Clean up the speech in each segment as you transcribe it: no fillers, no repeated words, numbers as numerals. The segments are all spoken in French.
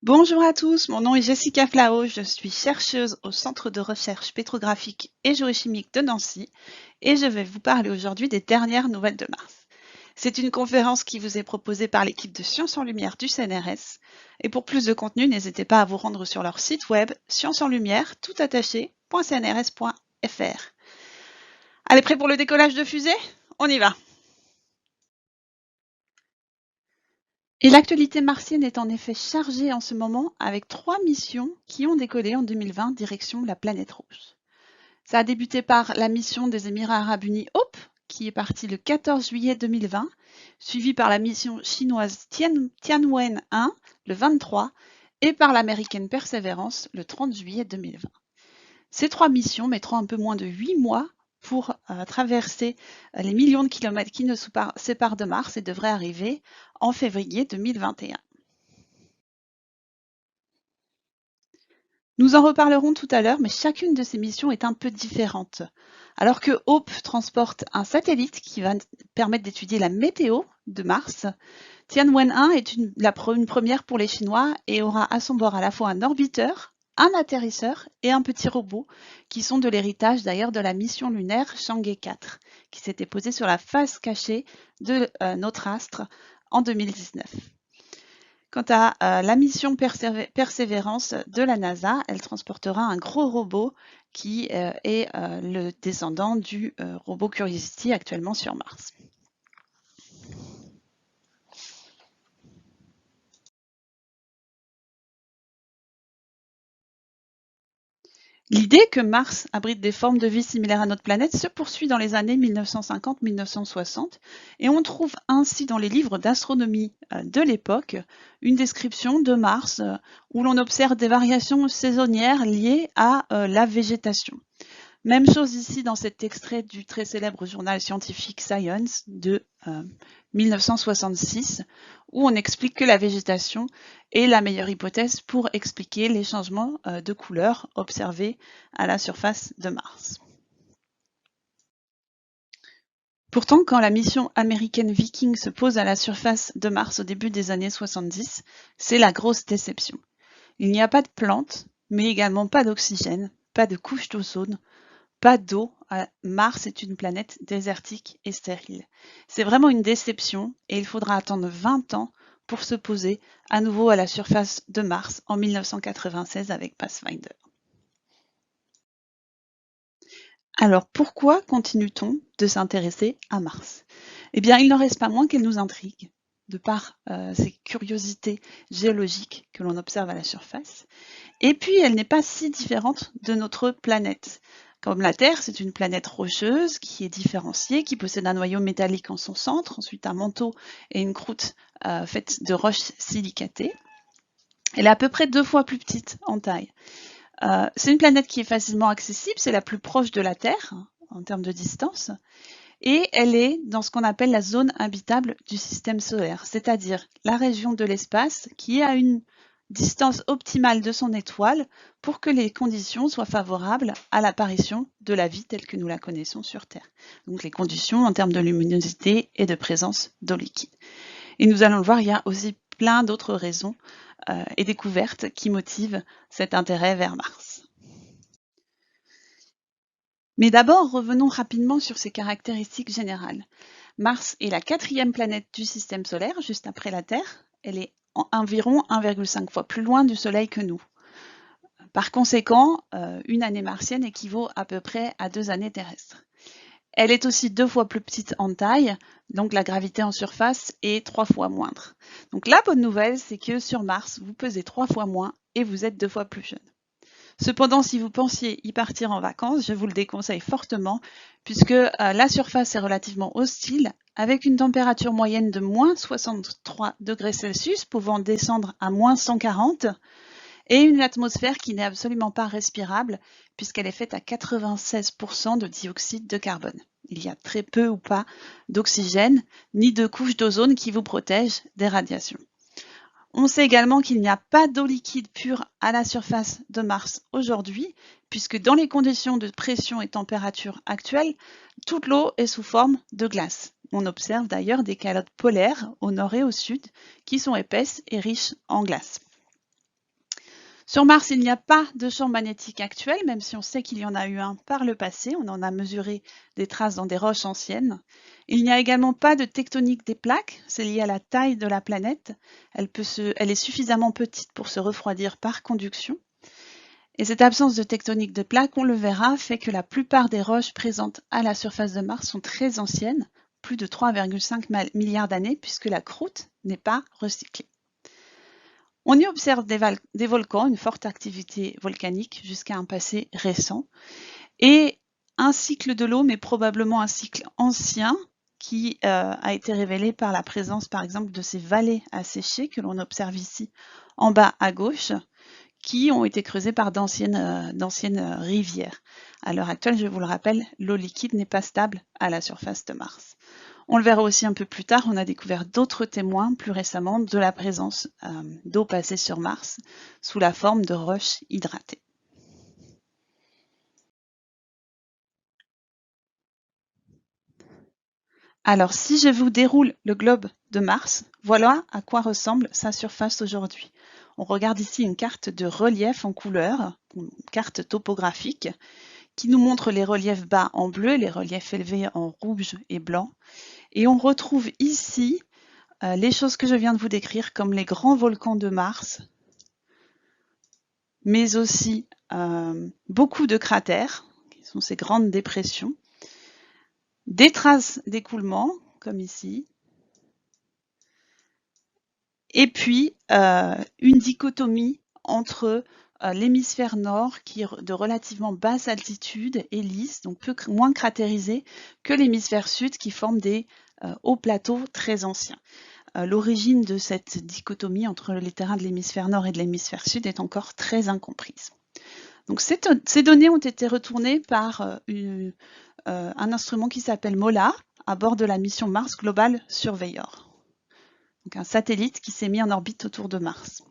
Bonjour à tous, mon nom est Jessica Flao, je suis chercheuse au Centre de recherche pétrographique et géochimique de Nancy et je vais vous parler aujourd'hui des dernières nouvelles de Mars. C'est une conférence qui vous est proposée par l'équipe de Sciences en Lumière du CNRS et pour plus de contenu, n'hésitez pas à vous rendre sur leur site web sciencesenlumière toutattaché.cnrs.fr. Allez, prêt pour le décollage de fusée? On y va! Et l'actualité martienne est en effet chargée en ce moment avec 3 missions qui ont décollé en 2020 direction la planète rouge. Ça a débuté par la mission des Émirats arabes unis Hope, qui est partie le 14 juillet 2020, suivie par la mission chinoise Tianwen-1 le 23 et par l'américaine Perseverance le 30 juillet 2020. Ces 3 missions mettront un peu moins de 8 mois pour traverser les millions de kilomètres qui nous séparent de Mars et devraient arriver en février 2021. Nous en reparlerons tout à l'heure, mais chacune de ces missions est un peu différente. Alors que Hope transporte un satellite qui va permettre d'étudier la météo de Mars, Tianwen-1 est une première pour les Chinois et aura à son bord à la fois un orbiteur, un atterrisseur et un petit robot, qui sont de l'héritage d'ailleurs de la mission lunaire Chang'e 4, qui s'était posée sur la face cachée de notre astre en 2019. Quant à la mission Persévérance de la NASA, elle transportera un gros robot qui est le descendant du robot Curiosity actuellement sur Mars. L'idée que Mars abrite des formes de vie similaires à notre planète se poursuit dans les années 1950-1960 et on trouve ainsi dans les livres d'astronomie de l'époque une description de Mars où l'on observe des variations saisonnières liées à la végétation. Même chose ici dans cet extrait du très célèbre journal scientifique Science de 1966, où on explique que la végétation est la meilleure hypothèse pour expliquer les changements de couleur observés à la surface de Mars. Pourtant, quand la mission américaine Viking se pose à la surface de Mars au début des années 70, c'est la grosse déception. Il n'y a pas de plantes, mais également pas d'oxygène, pas de couche d'ozone, pas d'eau. Mars est une planète désertique et stérile. C'est vraiment une déception et il faudra attendre 20 ans pour se poser à nouveau à la surface de Mars en 1996 avec Pathfinder. Alors pourquoi continue-t-on de s'intéresser à Mars? Eh bien, il n'en reste pas moins qu'elle nous intrigue, de par ces curiosités géologiques que l'on observe à la surface. Et puis, elle n'est pas si différente de notre planète. Comme la Terre, c'est une planète rocheuse qui est différenciée, qui possède un noyau métallique en son centre, ensuite un manteau et une croûte faite de roches silicatées. Elle est à peu près 2 fois plus petite en taille. C'est une planète qui est facilement accessible, c'est la plus proche de la Terre en termes de distance, et elle est dans ce qu'on appelle la zone habitable du système solaire, c'est-à-dire la région de l'espace qui est à une distance optimale de son étoile pour que les conditions soient favorables à l'apparition de la vie telle que nous la connaissons sur Terre. Donc les conditions en termes de luminosité et de présence d'eau liquide. Et nous allons le voir, il y a aussi plein d'autres raisons et découvertes qui motivent cet intérêt vers Mars. Mais d'abord, revenons rapidement sur ses caractéristiques générales. Mars est la 4e planète du système solaire, juste après la Terre. Elle est environ 1,5 fois plus loin du Soleil que nous. Par conséquent, une année martienne équivaut à peu près à 2 années terrestres. Elle est aussi 2 fois plus petite en taille, donc la gravité en surface est 3 fois moindre. Donc la bonne nouvelle, c'est que sur Mars, vous pesez 3 fois moins et vous êtes 2 fois plus jeune. Cependant, si vous pensiez y partir en vacances, je vous le déconseille fortement, puisque la surface est relativement hostile, avec une température moyenne de moins 63 degrés Celsius, pouvant descendre à moins 140, et une atmosphère qui n'est absolument pas respirable, puisqu'elle est faite à 96% de dioxyde de carbone. Il y a très peu ou pas d'oxygène, ni de couche d'ozone qui vous protège des radiations. On sait également qu'il n'y a pas d'eau liquide pure à la surface de Mars aujourd'hui, puisque dans les conditions de pression et température actuelles, toute l'eau est sous forme de glace. On observe d'ailleurs des calottes polaires au nord et au sud qui sont épaisses et riches en glace. Sur Mars, il n'y a pas de champ magnétique actuel, même si on sait qu'il y en a eu un par le passé. On en a mesuré des traces dans des roches anciennes. Il n'y a également pas de tectonique des plaques. C'est lié à la taille de la planète. Elle est suffisamment petite pour se refroidir par conduction. Et cette absence de tectonique de plaques, on le verra, fait que la plupart des roches présentes à la surface de Mars sont très anciennes, plus de 3,5 milliards d'années, puisque la croûte n'est pas recyclée. On y observe des volcans, une forte activité volcanique jusqu'à un passé récent, et un cycle de l'eau, mais probablement un cycle ancien, qui a été révélé par la présence, par exemple, de ces vallées asséchées que l'on observe ici en bas à gauche, qui ont été creusées par d'anciennes rivières. À l'heure actuelle, je vous le rappelle, l'eau liquide n'est pas stable à la surface de Mars. On le verra aussi un peu plus tard, on a découvert d'autres témoins plus récemment de la présence d'eau passée sur Mars sous la forme de roches hydratées. Alors, si je vous déroule le globe de Mars, voilà à quoi ressemble sa surface aujourd'hui. On regarde ici une carte de relief en couleur, une carte topographique, qui nous montre les reliefs bas en bleu, les reliefs élevés en rouge et blanc. Et on retrouve ici les choses que je viens de vous décrire, comme les grands volcans de Mars, mais aussi beaucoup de cratères, qui sont ces grandes dépressions, des traces d'écoulement, comme ici, et puis une dichotomie entre l'hémisphère nord, qui est de relativement basse altitude et lisse, donc moins cratérisé, que l'hémisphère sud, qui forme des hauts plateaux très anciens. L'origine de cette dichotomie entre les terrains de l'hémisphère nord et de l'hémisphère sud est encore très incomprise. Donc ces données ont été retournées par un instrument qui s'appelle MOLA à bord de la mission Mars Global Surveyor, donc un satellite qui s'est mis en orbite autour de Mars.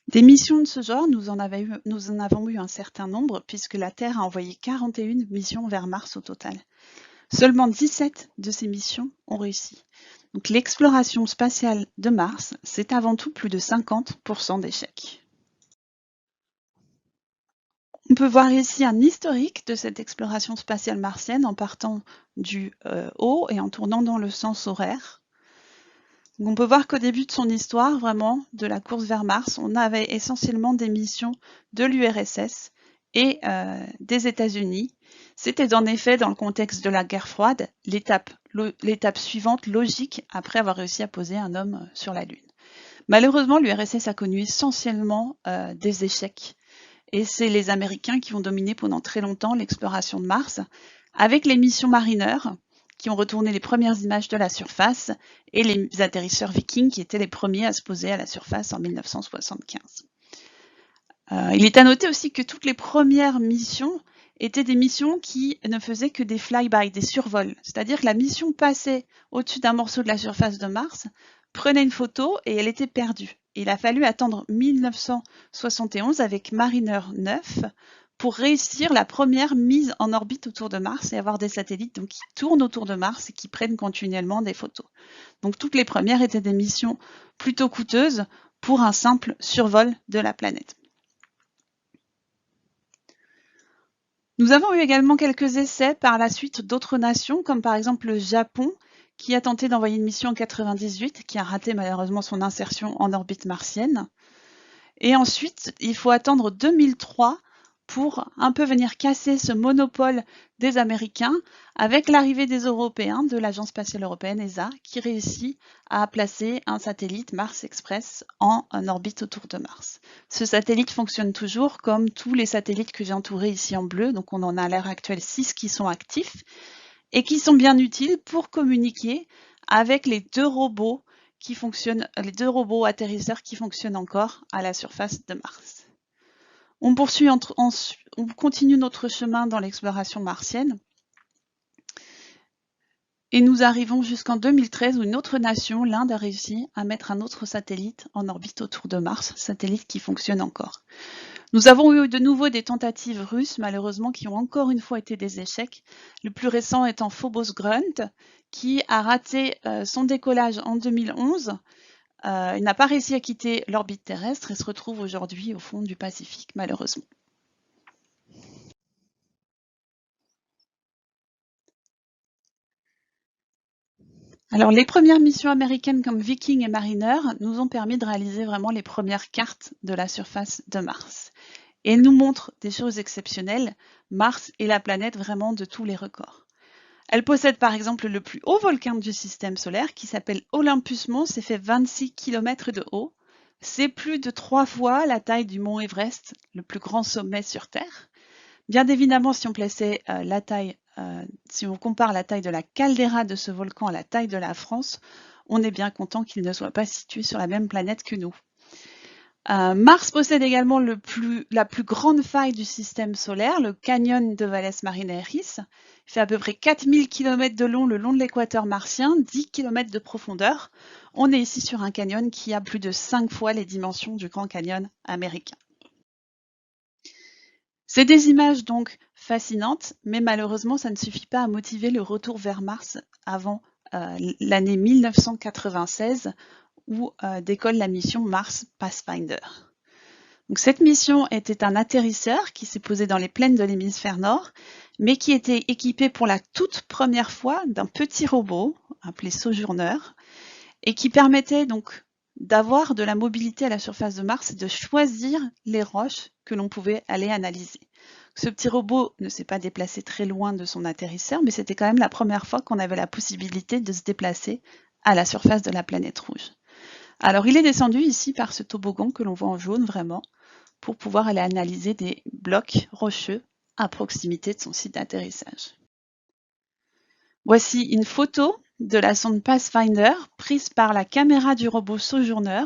Des missions de ce genre, nous en avons eu un certain nombre, puisque la Terre a envoyé 41 missions vers Mars au total. Seulement 17 de ces missions ont réussi. Donc l'exploration spatiale de Mars, c'est avant tout plus de 50% d'échecs. On peut voir ici un historique de cette exploration spatiale martienne en partant du haut et en tournant dans le sens horaire. Donc on peut voir qu'au début de son histoire, vraiment, de la course vers Mars, on avait essentiellement des missions de l'URSS et des États-Unis. C'était en effet, dans le contexte de la guerre froide, l'étape suivante logique après avoir réussi à poser un homme sur la Lune. Malheureusement, l'URSS a connu essentiellement des échecs. Et c'est les Américains qui ont dominé pendant très longtemps l'exploration de Mars, avec les missions Mariner, qui ont retourné les premières images de la surface, et les atterrisseurs Viking, qui étaient les premiers à se poser à la surface en 1975. Il est à noter aussi que toutes les premières missions étaient des missions qui ne faisaient que des flyby, des survols. C'est-à-dire que la mission passait au-dessus d'un morceau de la surface de Mars, prenait une photo et elle était perdue. Il a fallu attendre 1971 avec Mariner 9 pour réussir la première mise en orbite autour de Mars et avoir des satellites donc, qui tournent autour de Mars et qui prennent continuellement des photos. Donc toutes les premières étaient des missions plutôt coûteuses pour un simple survol de la planète. Nous avons eu également quelques essais par la suite d'autres nations, comme par exemple le Japon, qui a tenté d'envoyer une mission en 1998, qui a raté malheureusement son insertion en orbite martienne. Et ensuite, il faut attendre 2003 pour un peu venir casser ce monopole des Américains avec l'arrivée des Européens de l'Agence spatiale européenne ESA qui réussit à placer un satellite Mars Express en orbite autour de Mars. Ce satellite fonctionne toujours comme tous les satellites que j'ai entourés ici en bleu, donc on en a à l'heure actuelle 6 qui sont actifs et qui sont bien utiles pour communiquer avec les deux robots atterrisseurs qui fonctionnent encore à la surface de Mars. On continue notre chemin dans l'exploration martienne et nous arrivons jusqu'en 2013 où une autre nation, l'Inde, a réussi à mettre un autre satellite en orbite autour de Mars, satellite qui fonctionne encore. Nous avons eu de nouveau des tentatives russes, malheureusement, qui ont encore une fois été des échecs. Le plus récent étant Phobos Grunt, qui a raté son décollage en 2011 il n'a pas réussi à quitter l'orbite terrestre et se retrouve aujourd'hui au fond du Pacifique, malheureusement. Alors, les premières missions américaines comme Viking et Mariner nous ont permis de réaliser vraiment les premières cartes de la surface de Mars. Et elles nous montrent des choses exceptionnelles. Mars est la planète vraiment de tous les records. Elle possède par exemple le plus haut volcan du système solaire qui s'appelle Olympus Mons et fait 26 km de haut. C'est plus de 3 fois la taille du mont Everest, le plus grand sommet sur Terre. Bien évidemment, si on plaçait si on compare la taille de la caldeira de ce volcan à la taille de la France, on est bien content qu'il ne soit pas situé sur la même planète que nous. Mars possède également la plus grande faille du système solaire, le canyon de Valles Marineris. Il fait à peu près 4000 km de long le long de l'équateur martien, 10 km de profondeur. On est ici sur un canyon qui a plus de 5 fois les dimensions du Grand Canyon américain. C'est des images donc fascinantes, mais malheureusement, ça ne suffit pas à motiver le retour vers Mars avant l'année 1996, où décolle la mission Mars Pathfinder. Donc, cette mission était un atterrisseur qui s'est posé dans les plaines de l'hémisphère nord, mais qui était équipé pour la toute première fois d'un petit robot appelé Sojourner, et qui permettait donc d'avoir de la mobilité à la surface de Mars et de choisir les roches que l'on pouvait aller analyser. Ce petit robot ne s'est pas déplacé très loin de son atterrisseur, mais c'était quand même la première fois qu'on avait la possibilité de se déplacer à la surface de la planète rouge. Alors il est descendu ici par ce toboggan que l'on voit en jaune vraiment, pour pouvoir aller analyser des blocs rocheux à proximité de son site d'atterrissage. Voici une photo de la sonde Pathfinder prise par la caméra du robot Sojourner.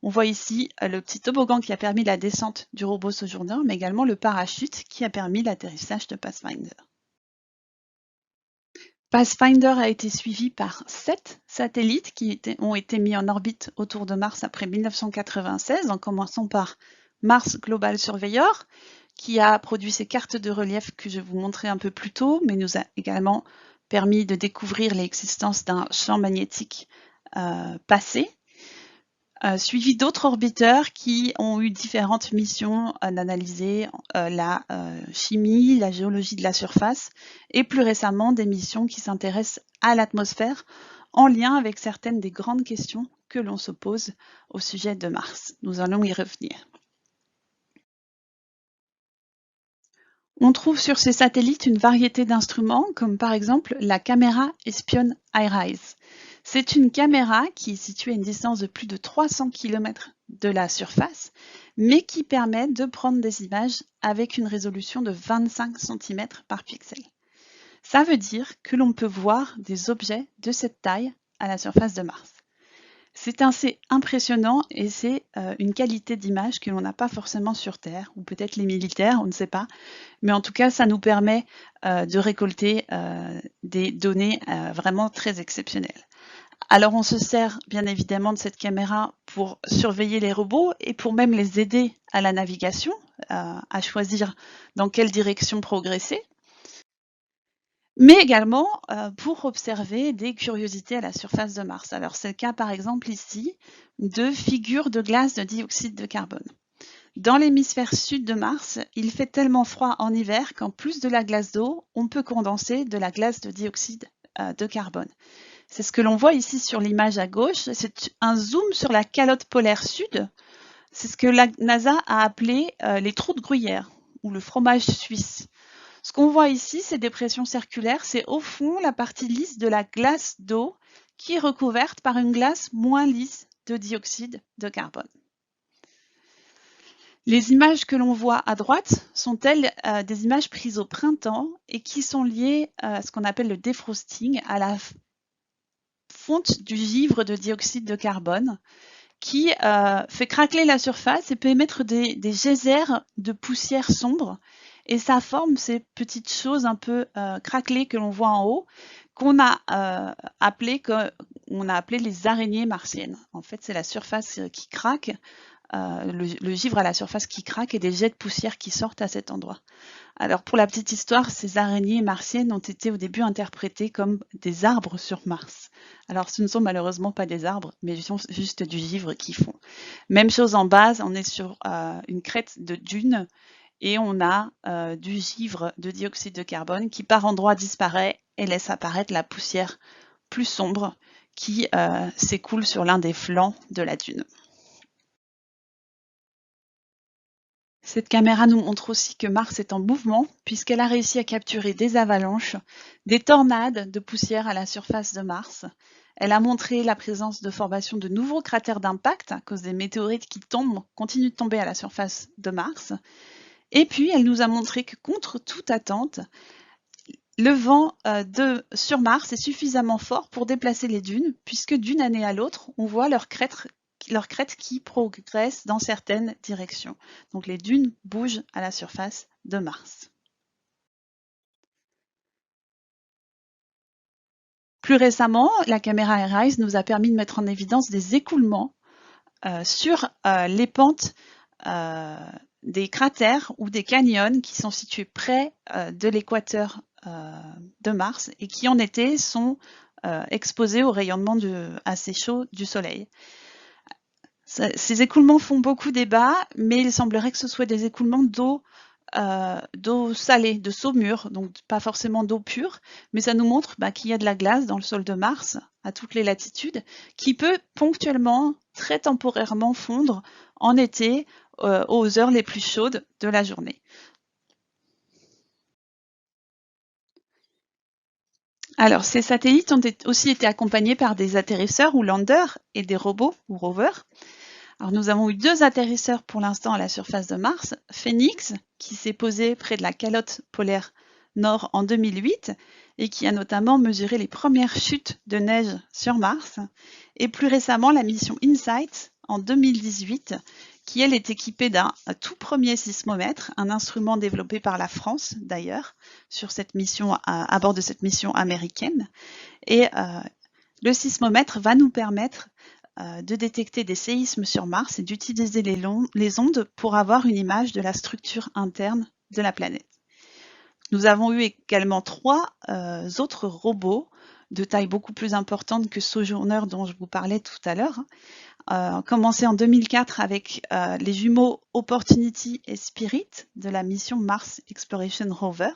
On voit ici le petit toboggan qui a permis la descente du robot Sojourner, mais également le parachute qui a permis l'atterrissage de Pathfinder. Pathfinder a été suivi par 7 satellites qui ont été mis en orbite autour de Mars après 1996, en commençant par Mars Global Surveyor, qui a produit ces cartes de relief que je vous montrais un peu plus tôt, mais nous a également permis de découvrir l'existence d'un champ magnétique passé, suivi d'autres orbiteurs qui ont eu différentes missions d'analyser la chimie, la géologie de la surface, et plus récemment des missions qui s'intéressent à l'atmosphère en lien avec certaines des grandes questions que l'on se pose au sujet de Mars. Nous allons y revenir. On trouve sur ces satellites une variété d'instruments, comme par exemple la caméra espionne iRISE. C'est une caméra qui est située à une distance de plus de 300 km de la surface, mais qui permet de prendre des images avec une résolution de 25 cm par pixel. Ça veut dire que l'on peut voir des objets de cette taille à la surface de Mars. C'est assez impressionnant et c'est une qualité d'image que l'on n'a pas forcément sur Terre, ou peut-être les militaires, on ne sait pas. Mais en tout cas, ça nous permet de récolter des données vraiment très exceptionnelles. Alors on se sert bien évidemment de cette caméra pour surveiller les robots et pour même les aider à la navigation, à choisir dans quelle direction progresser, mais également pour observer des curiosités à la surface de Mars. Alors c'est le cas par exemple ici de figures de glace de dioxyde de carbone. Dans l'hémisphère sud de Mars, il fait tellement froid en hiver qu'en plus de la glace d'eau, on peut condenser de la glace de dioxyde de carbone. C'est ce que l'on voit ici sur l'image à gauche. C'est un zoom sur la calotte polaire sud. C'est ce que la NASA a appelé les trous de gruyère ou le fromage suisse. Ce qu'on voit ici, c'est des pressions circulaires. C'est au fond la partie lisse de la glace d'eau qui est recouverte par une glace moins lisse de dioxyde de carbone. Les images que l'on voit à droite sont-elles des images prises au printemps et qui sont liées à ce qu'on appelle le defrosting, à la fonte du givre de dioxyde de carbone qui fait craqueler la surface et peut émettre des geysers de poussière sombre. Et ça forme ces petites choses un peu craquelées que l'on voit en haut, qu'on a appelées on a appelé les araignées martiennes. En fait, c'est la surface qui craque, le givre à la surface qui craque et des jets de poussière qui sortent à cet endroit. Alors pour la petite histoire, ces araignées martiennes ont été au début interprétées comme des arbres sur Mars. Alors ce ne sont malheureusement pas des arbres, mais juste du givre qui fond. Même chose en base, on est sur une crête de dune et on a du givre de dioxyde de carbone qui par endroits disparaît et laisse apparaître la poussière plus sombre qui s'écoule sur l'un des flancs de la dune. Cette caméra nous montre aussi que Mars est en mouvement puisqu'elle a réussi à capturer des avalanches, des tornades de poussière à la surface de Mars. Elle a montré la présence de formation de nouveaux cratères d'impact à cause des météorites qui continuent de tomber à la surface de Mars. Et puis, elle nous a montré que contre toute attente, le vent sur Mars est suffisamment fort pour déplacer les dunes, puisque d'une année à l'autre, on voit leurs crêtes qui progressent dans certaines directions. Donc les dunes bougent à la surface de Mars. Plus récemment, la caméra AirEyes nous a permis de mettre en évidence des écoulements sur les pentes des cratères ou des canyons qui sont situés près de l'équateur de Mars et qui en été sont exposés au rayonnement assez chaud du Soleil. Ces écoulements font beaucoup débat, mais il semblerait que ce soit des écoulements d'eau salée, de saumure, donc pas forcément d'eau pure, mais ça nous montre qu'il y a de la glace dans le sol de Mars à toutes les latitudes, qui peut ponctuellement, très temporairement fondre en été aux heures les plus chaudes de la journée. Alors, ces satellites ont aussi été accompagnés par des atterrisseurs ou landers et des robots ou rovers. Alors, nous avons eu 2 atterrisseurs pour l'instant à la surface de Mars. Phoenix, qui s'est posé près de la calotte polaire nord en 2008 et qui a notamment mesuré les premières chutes de neige sur Mars. Et plus récemment, la mission InSight en 2018, qui elle est équipée d'un tout premier sismomètre, un instrument développé par la France d'ailleurs, sur cette mission, à bord de cette mission américaine. Et le sismomètre va nous permettre de détecter des séismes sur Mars et d'utiliser les ondes pour avoir une image de la structure interne de la planète. Nous avons eu également 3 autres robots de taille beaucoup plus importante que Sojourner dont je vous parlais tout à l'heure. Commencé en 2004 avec les jumeaux Opportunity et Spirit de la mission Mars Exploration Rover.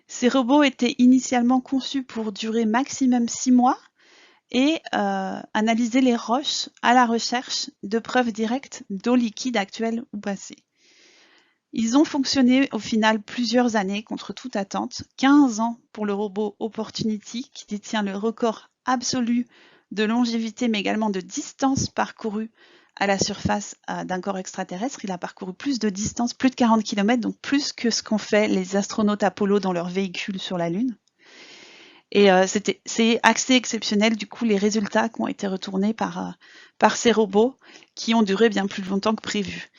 Ces robots étaient initialement conçus pour durer maximum 6 mois et analyser les roches à la recherche de preuves directes d'eau liquide actuelle ou passée. Ils ont fonctionné au final plusieurs années contre toute attente, 15 ans pour le robot Opportunity qui détient le record absolu de longévité mais également de distance parcourue à la surface d'un corps extraterrestre. Il a parcouru plus de distance, plus de 40 km, donc plus que ce qu'ont fait les astronautes Apollo dans leur véhicule sur la Lune. Et c'est assez exceptionnel, du coup, les résultats qui ont été retournés par ces robots qui ont duré bien plus longtemps que prévu.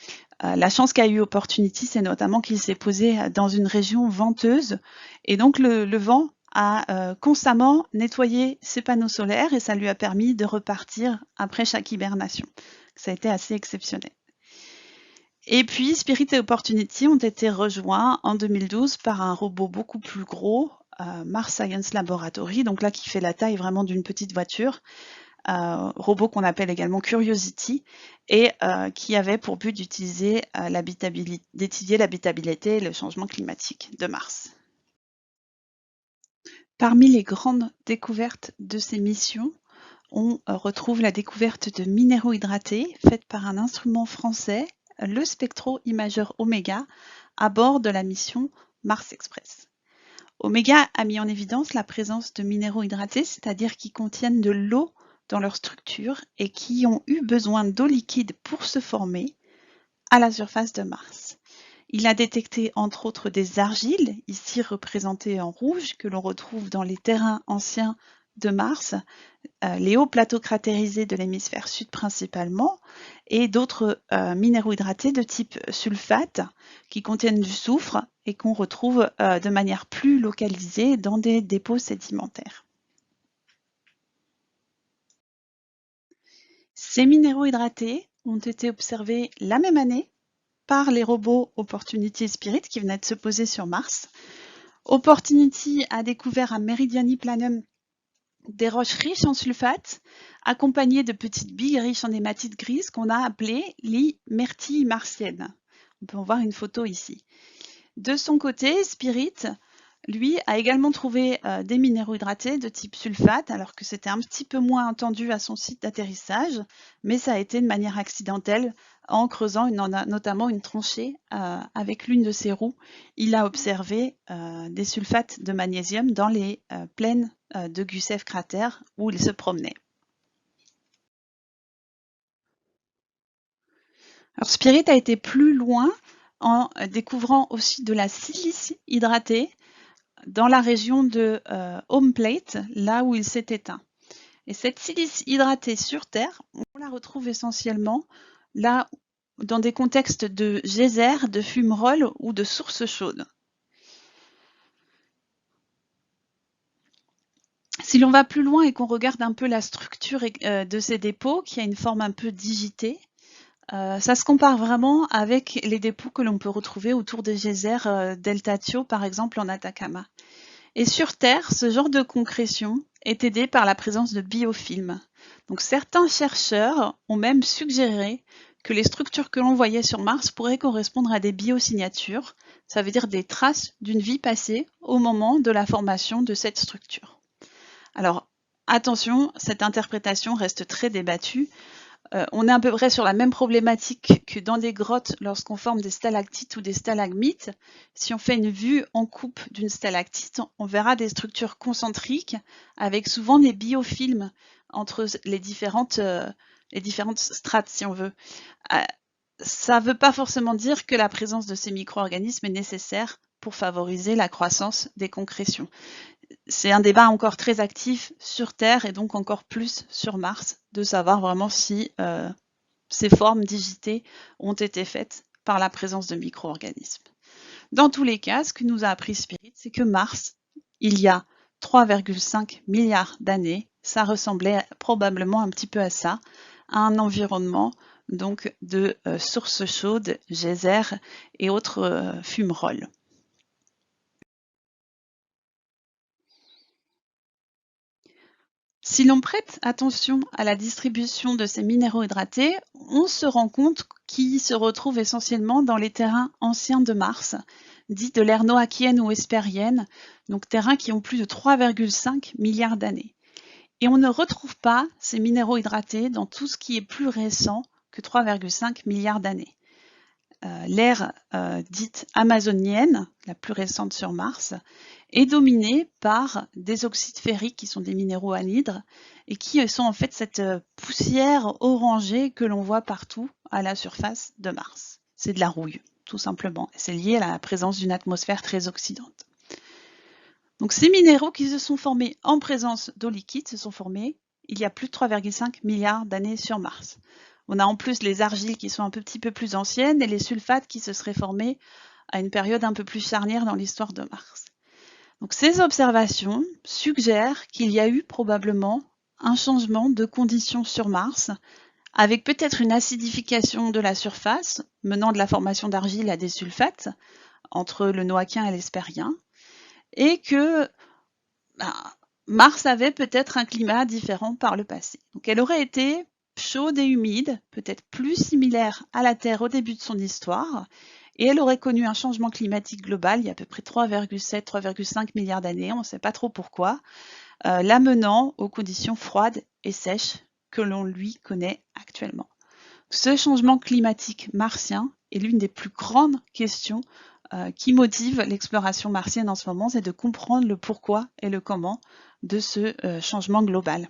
La chance qu'a eu Opportunity, c'est notamment qu'il s'est posé dans une région venteuse et donc le vent a constamment nettoyé ses panneaux solaires et ça lui a permis de repartir après chaque hibernation. Ça a été assez exceptionnel. Et puis Spirit et Opportunity ont été rejoints en 2012 par un robot beaucoup plus gros, Mars Science Laboratory, donc là qui fait la taille vraiment d'une petite voiture, robot qu'on appelle également Curiosity, et qui avait pour but d'étudier l'habitabilité et le changement climatique de Mars. Parmi les grandes découvertes de ces missions, on retrouve la découverte de minéraux hydratés faite par un instrument français, le spectro-imageur Omega, à bord de la mission Mars Express. Omega a mis en évidence la présence de minéraux hydratés, c'est-à-dire qui contiennent de l'eau dans leur structure et qui ont eu besoin d'eau liquide pour se former à la surface de Mars. Il a détecté entre autres des argiles, ici représentées en rouge, que l'on retrouve dans les terrains anciens de Mars, les hauts plateaux cratérisés de l'hémisphère sud principalement, et d'autres minéraux hydratés de type sulfate qui contiennent du soufre et qu'on retrouve de manière plus localisée dans des dépôts sédimentaires. Ces minéraux hydratés ont été observés la même année par les robots Opportunity et Spirit qui venaient de se poser sur Mars. Opportunity a découvert à Meridiani Planum des roches riches en sulfate, accompagnées de petites billes riches en hématite grise qu'on a appelées les myrtilles martiennes. On peut en voir une photo ici. De son côté, Spirit, lui, a également trouvé des minéraux hydratés de type sulfate, alors que c'était un petit peu moins entendu à son site d'atterrissage, mais ça a été de manière accidentelle en creusant notamment une tranchée avec l'une de ses roues. Il a observé des sulfates de magnésium dans les plaines de Gusev Crater où il se promenait. Alors Spirit a été plus loin en découvrant aussi de la silice hydratée dans la région de home plate, là où il s'est éteint. Et cette silice hydratée sur Terre, on la retrouve essentiellement là dans des contextes de geysers, de fumerolles ou de sources chaudes. Si l'on va plus loin et qu'on regarde un peu la structure de ces dépôts, qui a une forme un peu digitée, ça se compare vraiment avec les dépôts que l'on peut retrouver autour des geysers Delta Tio, par exemple en Atacama. Et sur Terre, ce genre de concrétion est aidé par la présence de biofilms. Donc certains chercheurs ont même suggéré que les structures que l'on voyait sur Mars pourraient correspondre à des biosignatures, ça veut dire des traces d'une vie passée au moment de la formation de cette structure. Alors attention, cette interprétation reste très débattue. On est à peu près sur la même problématique que dans des grottes lorsqu'on forme des stalactites ou des stalagmites. Si on fait une vue en coupe d'une stalactite, on verra des structures concentriques avec souvent des biofilms entre les différentes strates, si on veut. Ça ne veut pas forcément dire que la présence de ces micro-organismes est nécessaire pour favoriser la croissance des concrétions. C'est un débat encore très actif sur Terre et donc encore plus sur Mars, de savoir vraiment si ces formes digitées ont été faites par la présence de micro-organismes. Dans tous les cas, ce que nous a appris Spirit, c'est que Mars, il y a 3,5 milliards d'années, ça ressemblait probablement un petit peu à ça, à un environnement donc de sources chaudes, geysers et autres fumerolles. Si l'on prête attention à la distribution de ces minéraux hydratés, on se rend compte qu'ils se retrouvent essentiellement dans les terrains anciens de Mars, dits de l'ère noachienne ou hespérienne, donc terrains qui ont plus de 3,5 milliards d'années. Et on ne retrouve pas ces minéraux hydratés dans tout ce qui est plus récent que 3,5 milliards d'années. L'ère dite amazonienne, la plus récente sur Mars, est dominée par des oxydes ferriques qui sont des minéraux anhydres et qui sont en fait cette poussière orangée que l'on voit partout à la surface de Mars. C'est de la rouille, tout simplement. C'est lié à la présence d'une atmosphère très oxydante. Donc ces minéraux qui se sont formés en présence d'eau liquide se sont formés il y a plus de 3,5 milliards d'années sur Mars. On a en plus les argiles qui sont un petit peu plus anciennes et les sulfates qui se seraient formés à une période un peu plus charnière dans l'histoire de Mars. Donc ces observations suggèrent qu'il y a eu probablement un changement de conditions sur Mars, avec peut-être une acidification de la surface, menant de la formation d'argile à des sulfates, entre le noachien et l'hespérien, et que Mars avait peut-être un climat différent par le passé. Donc elle aurait été chaude et humide, peut-être plus similaire à la Terre au début de son histoire, et elle aurait connu un changement climatique global il y a à peu près 3,7-3,5 milliards d'années, on ne sait pas trop pourquoi, l'amenant aux conditions froides et sèches que l'on lui connaît actuellement. Ce changement climatique martien est l'une des plus grandes questions qui motive l'exploration martienne en ce moment, c'est de comprendre le pourquoi et le comment de ce changement global.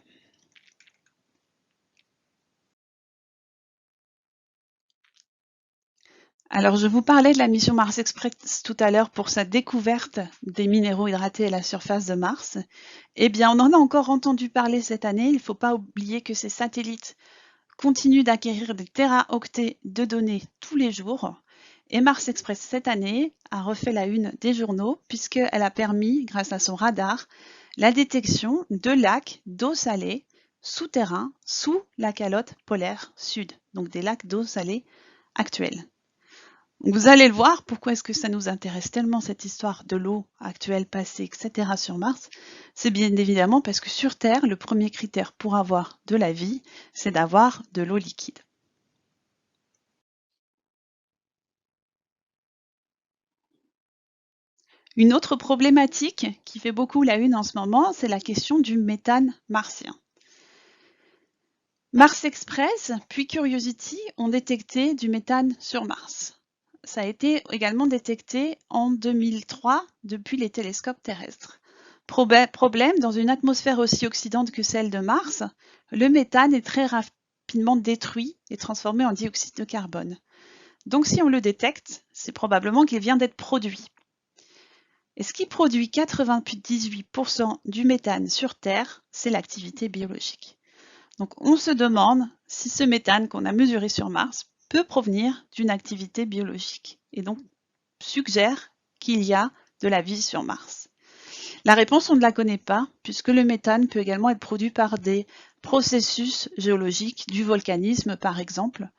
Alors, je vous parlais de la mission Mars Express tout à l'heure pour sa découverte des minéraux hydratés à la surface de Mars. Eh bien, on en a encore entendu parler cette année. Il ne faut pas oublier que ces satellites continuent d'acquérir des téraoctets de données tous les jours. Et Mars Express, cette année, a refait la une des journaux puisqu'elle a permis, grâce à son radar, la détection de lacs d'eau salée souterrains sous la calotte polaire sud, donc des lacs d'eau salée actuels. Vous allez le voir, pourquoi est-ce que ça nous intéresse tellement cette histoire de l'eau actuelle, passée, etc. sur Mars? C'est bien évidemment parce que sur Terre, le premier critère pour avoir de la vie, c'est d'avoir de l'eau liquide. Une autre problématique qui fait beaucoup la une en ce moment, c'est la question du méthane martien. Mars Express puis Curiosity ont détecté du méthane sur Mars. Ça a été également détecté en 2003 depuis les télescopes terrestres. Problème, dans une atmosphère aussi oxydante que celle de Mars, le méthane est très rapidement détruit et transformé en dioxyde de carbone. Donc si on le détecte, c'est probablement qu'il vient d'être produit. Et ce qui produit 98% du méthane sur Terre, c'est l'activité biologique. Donc on se demande si ce méthane qu'on a mesuré sur Mars peut provenir d'une activité biologique et donc suggère qu'il y a de la vie sur Mars. La réponse, on ne la connaît pas, puisque le méthane peut également être produit par des processus géologiques, du volcanisme par exemple,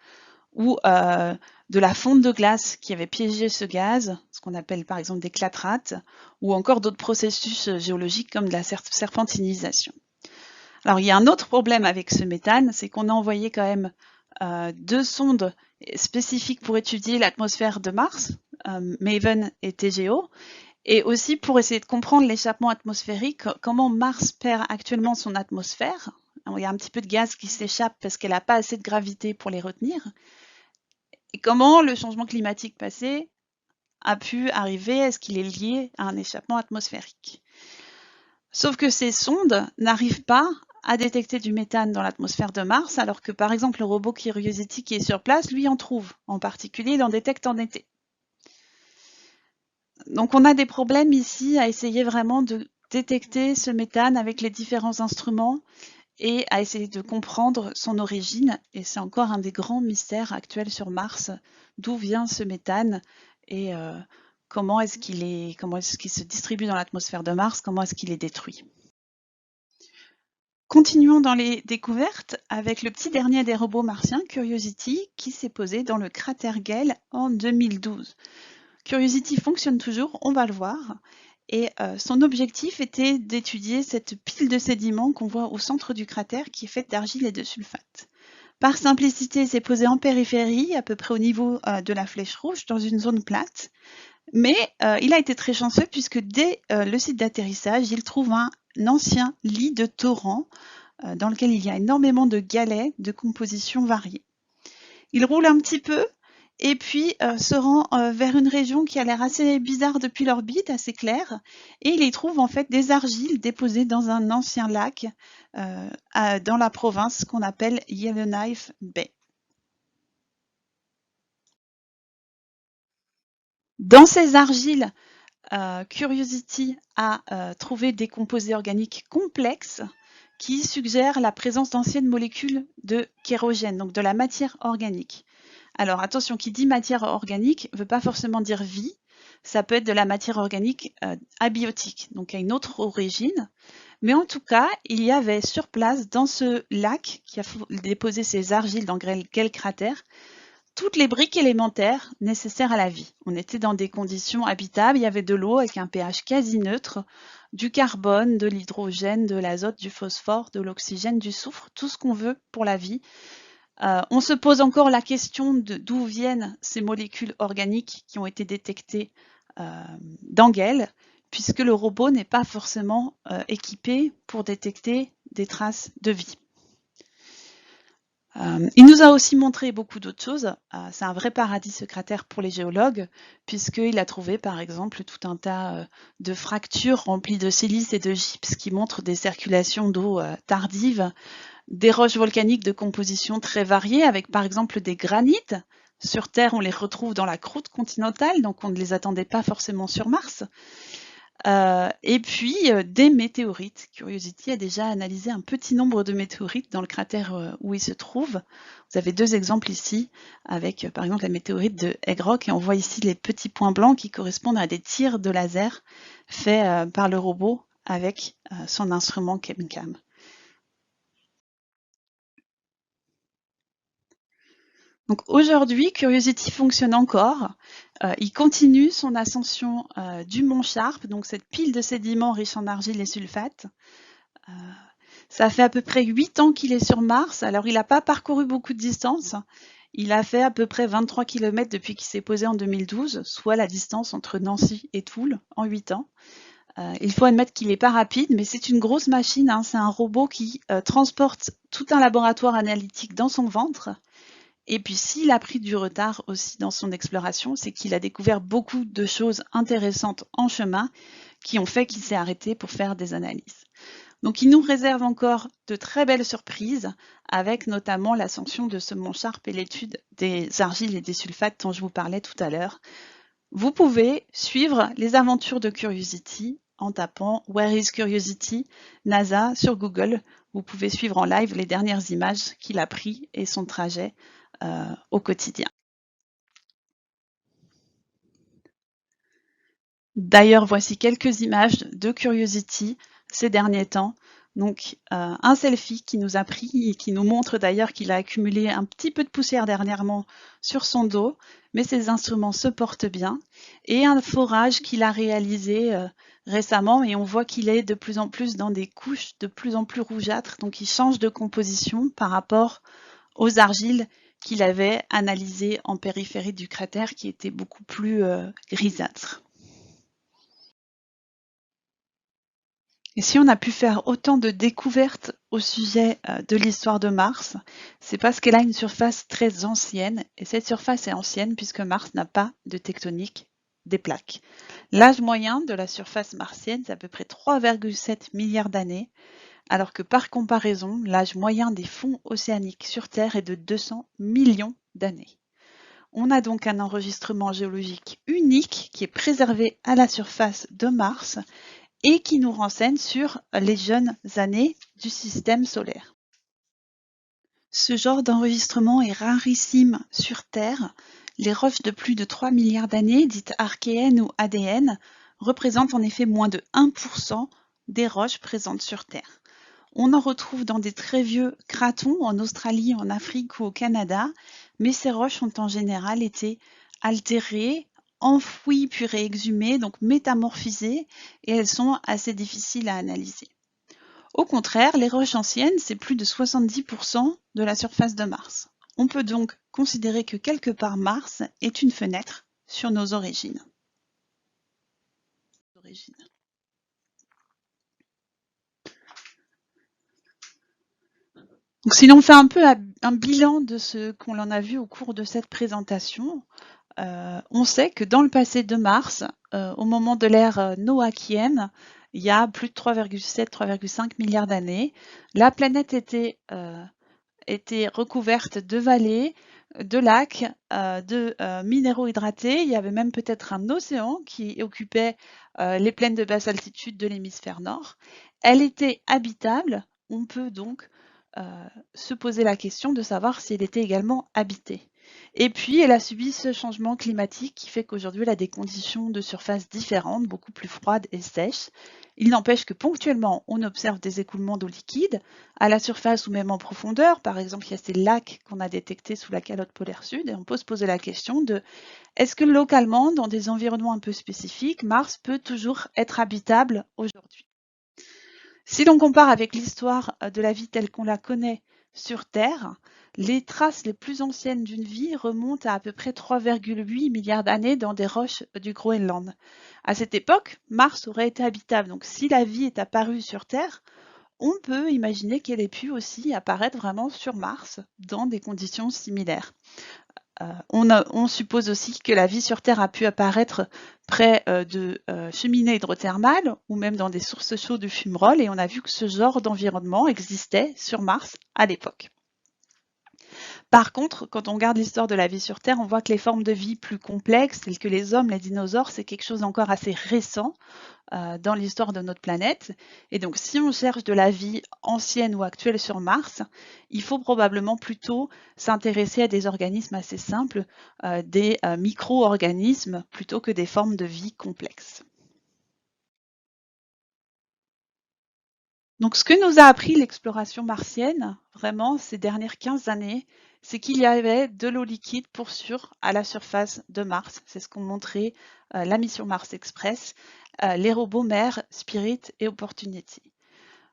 ou de la fonte de glace qui avait piégé ce gaz, ce qu'on appelle par exemple des clatrates, ou encore d'autres processus géologiques comme de la serpentinisation. Alors il y a un autre problème avec ce méthane, c'est qu'on a envoyé quand même 2 sondes spécifiques pour étudier l'atmosphère de Mars, MAVEN et TGO, et aussi pour essayer de comprendre l'échappement atmosphérique, comment Mars perd actuellement son atmosphère. Alors, il y a un petit peu de gaz qui s'échappe parce qu'elle n'a pas assez de gravité pour les retenir. Et comment le changement climatique passé a pu arriver, est-ce qu'il est lié à un échappement atmosphérique? Sauf que ces sondes n'arrivent pas à détecter du méthane dans l'atmosphère de Mars, alors que par exemple le robot Curiosity qui est sur place, lui en trouve. En particulier, il en détecte en été. Donc on a des problèmes ici à essayer vraiment de détecter ce méthane avec les différents instruments et à essayer de comprendre son origine. Et c'est encore un des grands mystères actuels sur Mars. D'où vient ce méthane et comment est-ce qu'il se distribue dans l'atmosphère de Mars, comment est-ce qu'il est détruit. Continuons dans les découvertes avec le petit dernier des robots martiens, Curiosity, qui s'est posé dans le cratère Gale en 2012. Curiosity fonctionne toujours, on va le voir, et son objectif était d'étudier cette pile de sédiments qu'on voit au centre du cratère qui est faite d'argile et de sulfate. Par simplicité, il s'est posé en périphérie, à peu près au niveau de la flèche rouge, dans une zone plate, mais il a été très chanceux puisque dès le site d'atterrissage, il trouve un ancien lit de torrent dans lequel il y a énormément de galets de composition variée. Il roule un petit peu et puis se rend vers une région qui a l'air assez bizarre depuis l'orbite, assez claire, et il y trouve en fait des argiles déposées dans un ancien lac dans la province qu'on appelle Yellowknife Bay. Dans ces argiles, Curiosity a trouvé des composés organiques complexes qui suggèrent la présence d'anciennes molécules de kérogène, donc de la matière organique. Alors attention, qui dit matière organique ne veut pas forcément dire vie, ça peut être de la matière organique abiotique, donc à une autre origine. Mais en tout cas, il y avait sur place, dans ce lac qui a déposé ces argiles dans quel cratère, toutes les briques élémentaires nécessaires à la vie. On était dans des conditions habitables, il y avait de l'eau avec un pH quasi neutre, du carbone, de l'hydrogène, de l'azote, du phosphore, de l'oxygène, du soufre, tout ce qu'on veut pour la vie. On se pose encore la question de d'où viennent ces molécules organiques qui ont été détectées dans Gale, puisque le robot n'est pas forcément équipé pour détecter des traces de vie. Il nous a aussi montré beaucoup d'autres choses. C'est un vrai paradis ce cratère pour les géologues, puisqu'il a trouvé par exemple tout un tas de fractures remplies de silice et de gypse qui montrent des circulations d'eau tardives, des roches volcaniques de composition très variée, avec par exemple des granites. Sur Terre, on les retrouve dans la croûte continentale, donc on ne les attendait pas forcément sur Mars. Et puis des météorites. Curiosity a déjà analysé un petit nombre de météorites dans le cratère où il se trouve. Vous avez 2 exemples ici, avec par exemple la météorite de Egg Rock, et on voit ici les petits points blancs qui correspondent à des tirs de laser faits par le robot avec son instrument ChemCam. Donc aujourd'hui, Curiosity fonctionne encore. Il continue son ascension du mont Sharp, donc cette pile de sédiments riches en argile et sulfate. Ça fait à peu près 8 ans qu'il est sur Mars. Alors il n'a pas parcouru beaucoup de distance. Il a fait à peu près 23 km depuis qu'il s'est posé en 2012, soit la distance entre Nancy et Toul en 8 ans. Il faut admettre qu'il n'est pas rapide, mais c'est une grosse machine, hein. C'est un robot qui transporte tout un laboratoire analytique dans son ventre. Et puis s'il a pris du retard aussi dans son exploration, c'est qu'il a découvert beaucoup de choses intéressantes en chemin qui ont fait qu'il s'est arrêté pour faire des analyses. Donc il nous réserve encore de très belles surprises, avec notamment l'ascension de ce mont Sharp et l'étude des argiles et des sulfates dont je vous parlais tout à l'heure. Vous pouvez suivre les aventures de Curiosity en tapant Where is Curiosity NASA sur Google. Vous pouvez suivre en live les dernières images qu'il a prises et son trajet au quotidien. D'ailleurs, voici quelques images de Curiosity ces derniers temps. Donc, un selfie qui nous a pris et qui nous montre d'ailleurs qu'il a accumulé un petit peu de poussière dernièrement sur son dos, mais ses instruments se portent bien. Et un forage qu'il a réalisé récemment, et on voit qu'il est de plus en plus dans des couches de plus en plus rougeâtres, donc il change de composition par rapport aux argiles qu'il avait analysées en périphérie du cratère qui étaient beaucoup plus grisâtres. Et si on a pu faire autant de découvertes au sujet de l'histoire de Mars, c'est parce qu'elle a une surface très ancienne, et cette surface est ancienne puisque Mars n'a pas de tectonique des plaques. L'âge moyen de la surface martienne, c'est à peu près 3,7 milliards d'années, alors que par comparaison, l'âge moyen des fonds océaniques sur Terre est de 200 millions d'années. On a donc un enregistrement géologique unique qui est préservé à la surface de Mars et qui nous renseigne sur les jeunes années du système solaire. Ce genre d'enregistrement est rarissime sur Terre. Les roches de plus de 3 milliards d'années, dites archéennes ou ADN, représentent en effet moins de 1% des roches présentes sur Terre. On en retrouve dans des très vieux cratons en Australie, en Afrique ou au Canada, mais ces roches ont en général été altérées, enfouies puis réexhumées, donc métamorphisées, et elles sont assez difficiles à analyser. Au contraire, les roches anciennes, c'est plus de 70% de la surface de Mars. On peut donc considérer que quelque part Mars est une fenêtre sur nos origines. Donc, si l'on fait un peu un bilan de ce qu'on en a vu au cours de cette présentation, on sait que dans le passé de Mars, au moment de l'ère noachienne, il y a plus de 3,7-3,5 milliards d'années, la planète était recouverte de vallées, de lacs, de minéraux hydratés. Il y avait même peut-être un océan qui occupait les plaines de basse altitude de l'hémisphère nord. Elle était habitable. On peut donc se poser la question de savoir si elle était également habitée. Et puis, elle a subi ce changement climatique qui fait qu'aujourd'hui, elle a des conditions de surface différentes, beaucoup plus froides et sèches. Il n'empêche que ponctuellement, on observe des écoulements d'eau liquide à la surface ou même en profondeur. Par exemple, il y a ces lacs qu'on a détectés sous la calotte polaire sud et on peut se poser la question de est-ce que localement, dans des environnements un peu spécifiques, Mars peut toujours être habitable aujourd'hui? Si l'on compare avec l'histoire de la vie telle qu'on la connaît sur Terre, les traces les plus anciennes d'une vie remontent à peu près 3,8 milliards d'années dans des roches du Groenland. À cette époque, Mars aurait été habitable. Donc si la vie est apparue sur Terre, on peut imaginer qu'elle ait pu aussi apparaître vraiment sur Mars dans des conditions similaires. On suppose aussi que la vie sur Terre a pu apparaître près de cheminées hydrothermales ou même dans des sources chaudes de fumerolles, et on a vu que ce genre d'environnement existait sur Mars à l'époque. Par contre, quand on regarde l'histoire de la vie sur Terre, on voit que les formes de vie plus complexes, telles que les hommes, les dinosaures, c'est quelque chose encore assez récent dans l'histoire de notre planète. Et donc, si on cherche de la vie ancienne ou actuelle sur Mars, il faut probablement plutôt s'intéresser à des organismes assez simples, des micro-organismes, plutôt que des formes de vie complexes. Donc, ce que nous a appris l'exploration martienne, vraiment, ces dernières 15 années, c'est qu'il y avait de l'eau liquide pour sûr à la surface de Mars. C'est ce qu'ont montré la mission Mars Express, les robots MER, Spirit et Opportunity.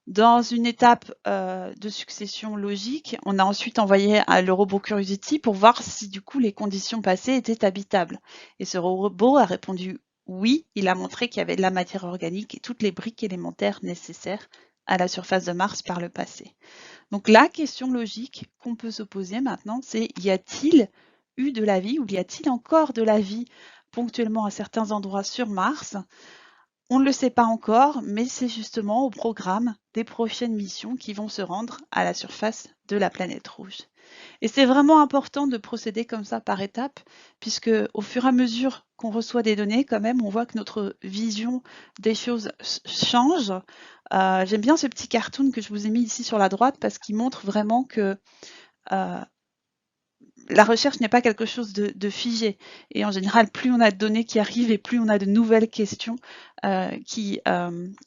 Dans une étape de succession logique, on a ensuite envoyé le robot Curiosity pour voir si du coup les conditions passées étaient habitables. Et ce robot a répondu oui, il a montré qu'il y avait de la matière organique et toutes les briques élémentaires nécessaires à la surface de Mars par le passé. Donc la question logique qu'on peut se poser maintenant, c'est y a-t-il eu de la vie ou y a-t-il encore de la vie ponctuellement à certains endroits sur Mars? On ne le sait pas encore, mais c'est justement au programme des prochaines missions qui vont se rendre à la surface de la planète rouge. Et c'est vraiment important de procéder comme ça par étapes, puisque au fur et à mesure qu'on reçoit des données, quand même, on voit que notre vision des choses change. J'aime bien ce petit cartoon que je vous ai mis ici sur la droite, parce qu'il montre vraiment que la recherche n'est pas quelque chose de figé. Et en général, plus on a de données qui arrivent et plus on a de nouvelles questions qui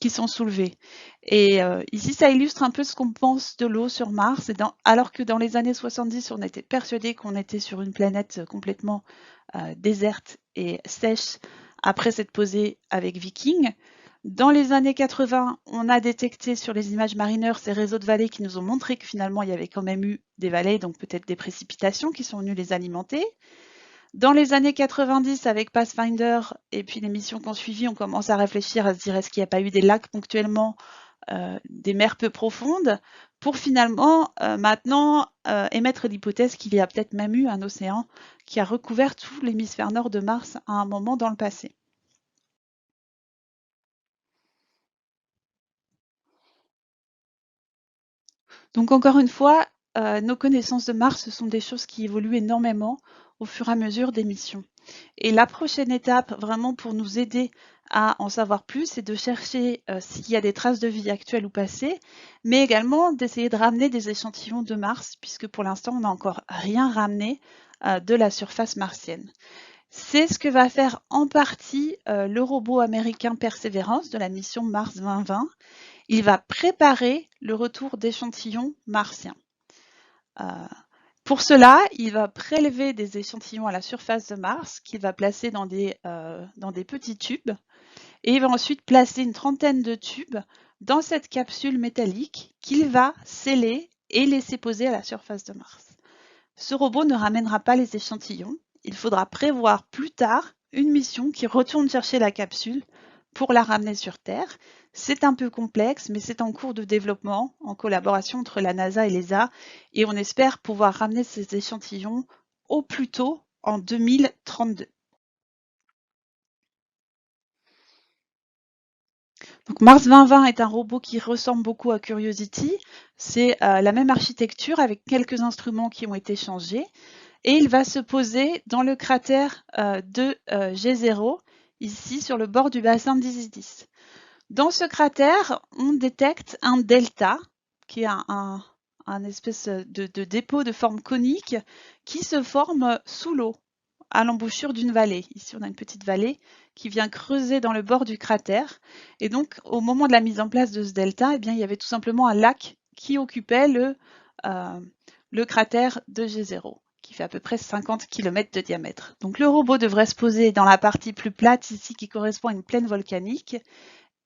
sont soulevées. Et ici, ça illustre un peu ce qu'on pense de l'eau sur Mars. Alors que dans les années 70, on était persuadé qu'on était sur une planète complètement déserte et sèche après s'être posée avec Viking. Dans les années 80, on a détecté sur les images Mariner ces réseaux de vallées qui nous ont montré que finalement il y avait quand même eu des vallées, donc peut-être des précipitations qui sont venues les alimenter. Dans les années 90, avec Pathfinder et puis les missions qui ont suivi, on commence à réfléchir, à se dire est-ce qu'il n'y a pas eu des lacs ponctuellement, des mers peu profondes, pour finalement maintenant émettre l'hypothèse qu'il y a peut-être même eu un océan qui a recouvert tout l'hémisphère nord de Mars à un moment dans le passé. Donc encore une fois, nos connaissances de Mars sont des choses qui évoluent énormément au fur et à mesure des missions. Et la prochaine étape, vraiment pour nous aider à en savoir plus, c'est de chercher s'il y a des traces de vie actuelles ou passées, mais également d'essayer de ramener des échantillons de Mars, puisque pour l'instant, on n'a encore rien ramené de la surface martienne. C'est ce que va faire en partie le robot américain Perseverance de la mission Mars 2020. Il va préparer le retour d'échantillons martiens. Pour cela, il va prélever des échantillons à la surface de Mars qu'il va placer dans des petits tubes et il va ensuite placer une trentaine de tubes dans cette capsule métallique qu'il va sceller et laisser poser à la surface de Mars. Ce robot ne ramènera pas les échantillons. Il faudra prévoir plus tard une mission qui retourne chercher la capsule pour la ramener sur Terre. C'est un peu complexe, mais c'est en cours de développement en collaboration entre la NASA et l'ESA, et on espère pouvoir ramener ces échantillons au plus tôt en 2032. Donc Mars 2020 est un robot qui ressemble beaucoup à Curiosity. C'est la même architecture avec quelques instruments qui ont été changés. Et il va se poser dans le cratère de G0, ici sur le bord du bassin d'Isidis. Dans ce cratère, on détecte un delta, qui est un espèce de dépôt de forme conique qui se forme sous l'eau, à l'embouchure d'une vallée. Ici, on a une petite vallée qui vient creuser dans le bord du cratère. Et donc, au moment de la mise en place de ce delta, eh bien, il y avait tout simplement un lac qui occupait le cratère de G0, qui fait à peu près 50 km de diamètre. Donc, le robot devrait se poser dans la partie plus plate ici, qui correspond à une plaine volcanique,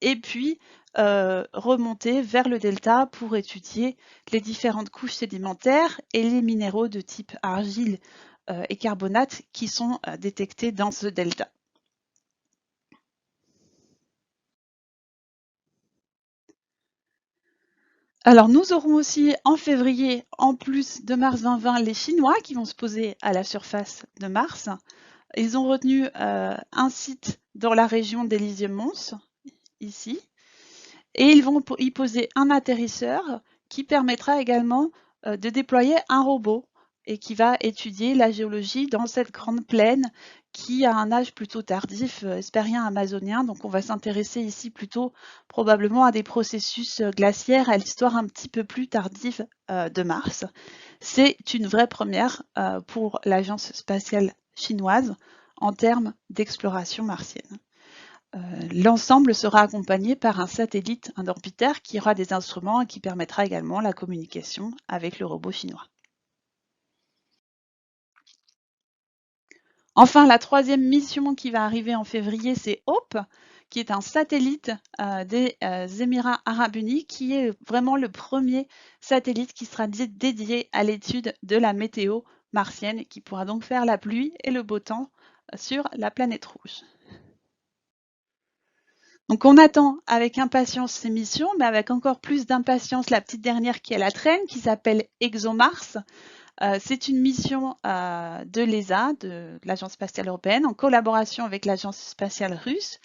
et puis remonter vers le delta pour étudier les différentes couches sédimentaires et les minéraux de type argile et carbonate qui sont détectés dans ce delta. Alors nous aurons aussi en février, en plus de Mars 2020, les Chinois qui vont se poser à la surface de Mars. Ils ont retenu un site dans la région d'Elysium-Mons, ici, et ils vont y poser un atterrisseur qui permettra également de déployer un robot et qui va étudier la géologie dans cette grande plaine qui a un âge plutôt tardif, hespérien amazonien. Donc on va s'intéresser ici plutôt probablement à des processus glaciaires, à l'histoire un petit peu plus tardive de Mars. C'est une vraie première pour l'agence spatiale chinoise en termes d'exploration martienne. L'ensemble sera accompagné par un satellite, un orbitaire qui aura des instruments et qui permettra également la communication avec le robot chinois. Enfin, la troisième mission qui va arriver en février, c'est HOPE, qui est un satellite des Émirats arabes unis, qui est vraiment le premier satellite qui sera dédié à l'étude de la météo martienne et qui pourra donc faire la pluie et le beau temps sur la planète rouge. Donc on attend avec impatience ces missions, mais avec encore plus d'impatience la petite dernière qui est à la traîne, qui s'appelle ExoMars. C'est une mission de l'ESA, de l'Agence spatiale européenne, en collaboration avec l'Agence spatiale russe.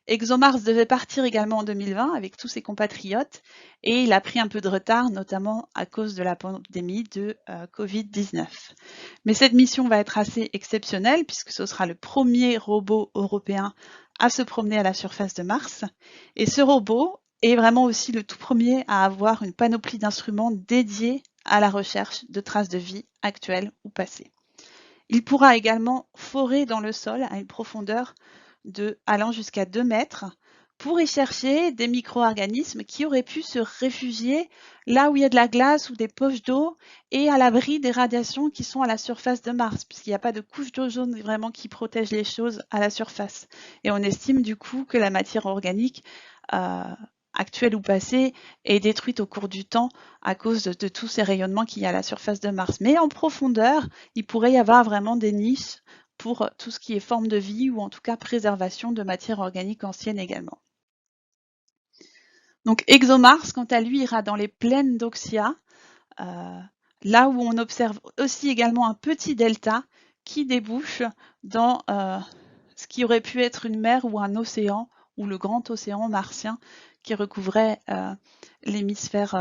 ExoMars devait partir également en 2020 avec tous ses compatriotes et il a pris un peu de retard, notamment à cause de la pandémie de Covid-19. Mais cette mission va être assez exceptionnelle puisque ce sera le premier robot européen à se promener à la surface de Mars. Et ce robot est vraiment aussi le tout premier à avoir une panoplie d'instruments dédiés à la recherche de traces de vie actuelles ou passées. Il pourra également forer dans le sol à une profondeur allant jusqu'à 2 mètres pour y chercher des micro-organismes qui auraient pu se réfugier là où il y a de la glace ou des poches d'eau et à l'abri des radiations qui sont à la surface de Mars, puisqu'il n'y a pas de couche d'ozone vraiment qui protège les choses à la surface. Et on estime du coup que la matière organique actuelle ou passée est détruite au cours du temps à cause de tous ces rayonnements qu'il y a à la surface de Mars. Mais en profondeur, il pourrait y avoir vraiment des niches pour tout ce qui est forme de vie ou en tout cas préservation de matière organique ancienne également. Donc ExoMars, quant à lui, ira dans les plaines d'Oxia, là où on observe aussi également un petit delta qui débouche dans ce qui aurait pu être une mer ou un océan, ou le grand océan martien qui recouvrait l'hémisphère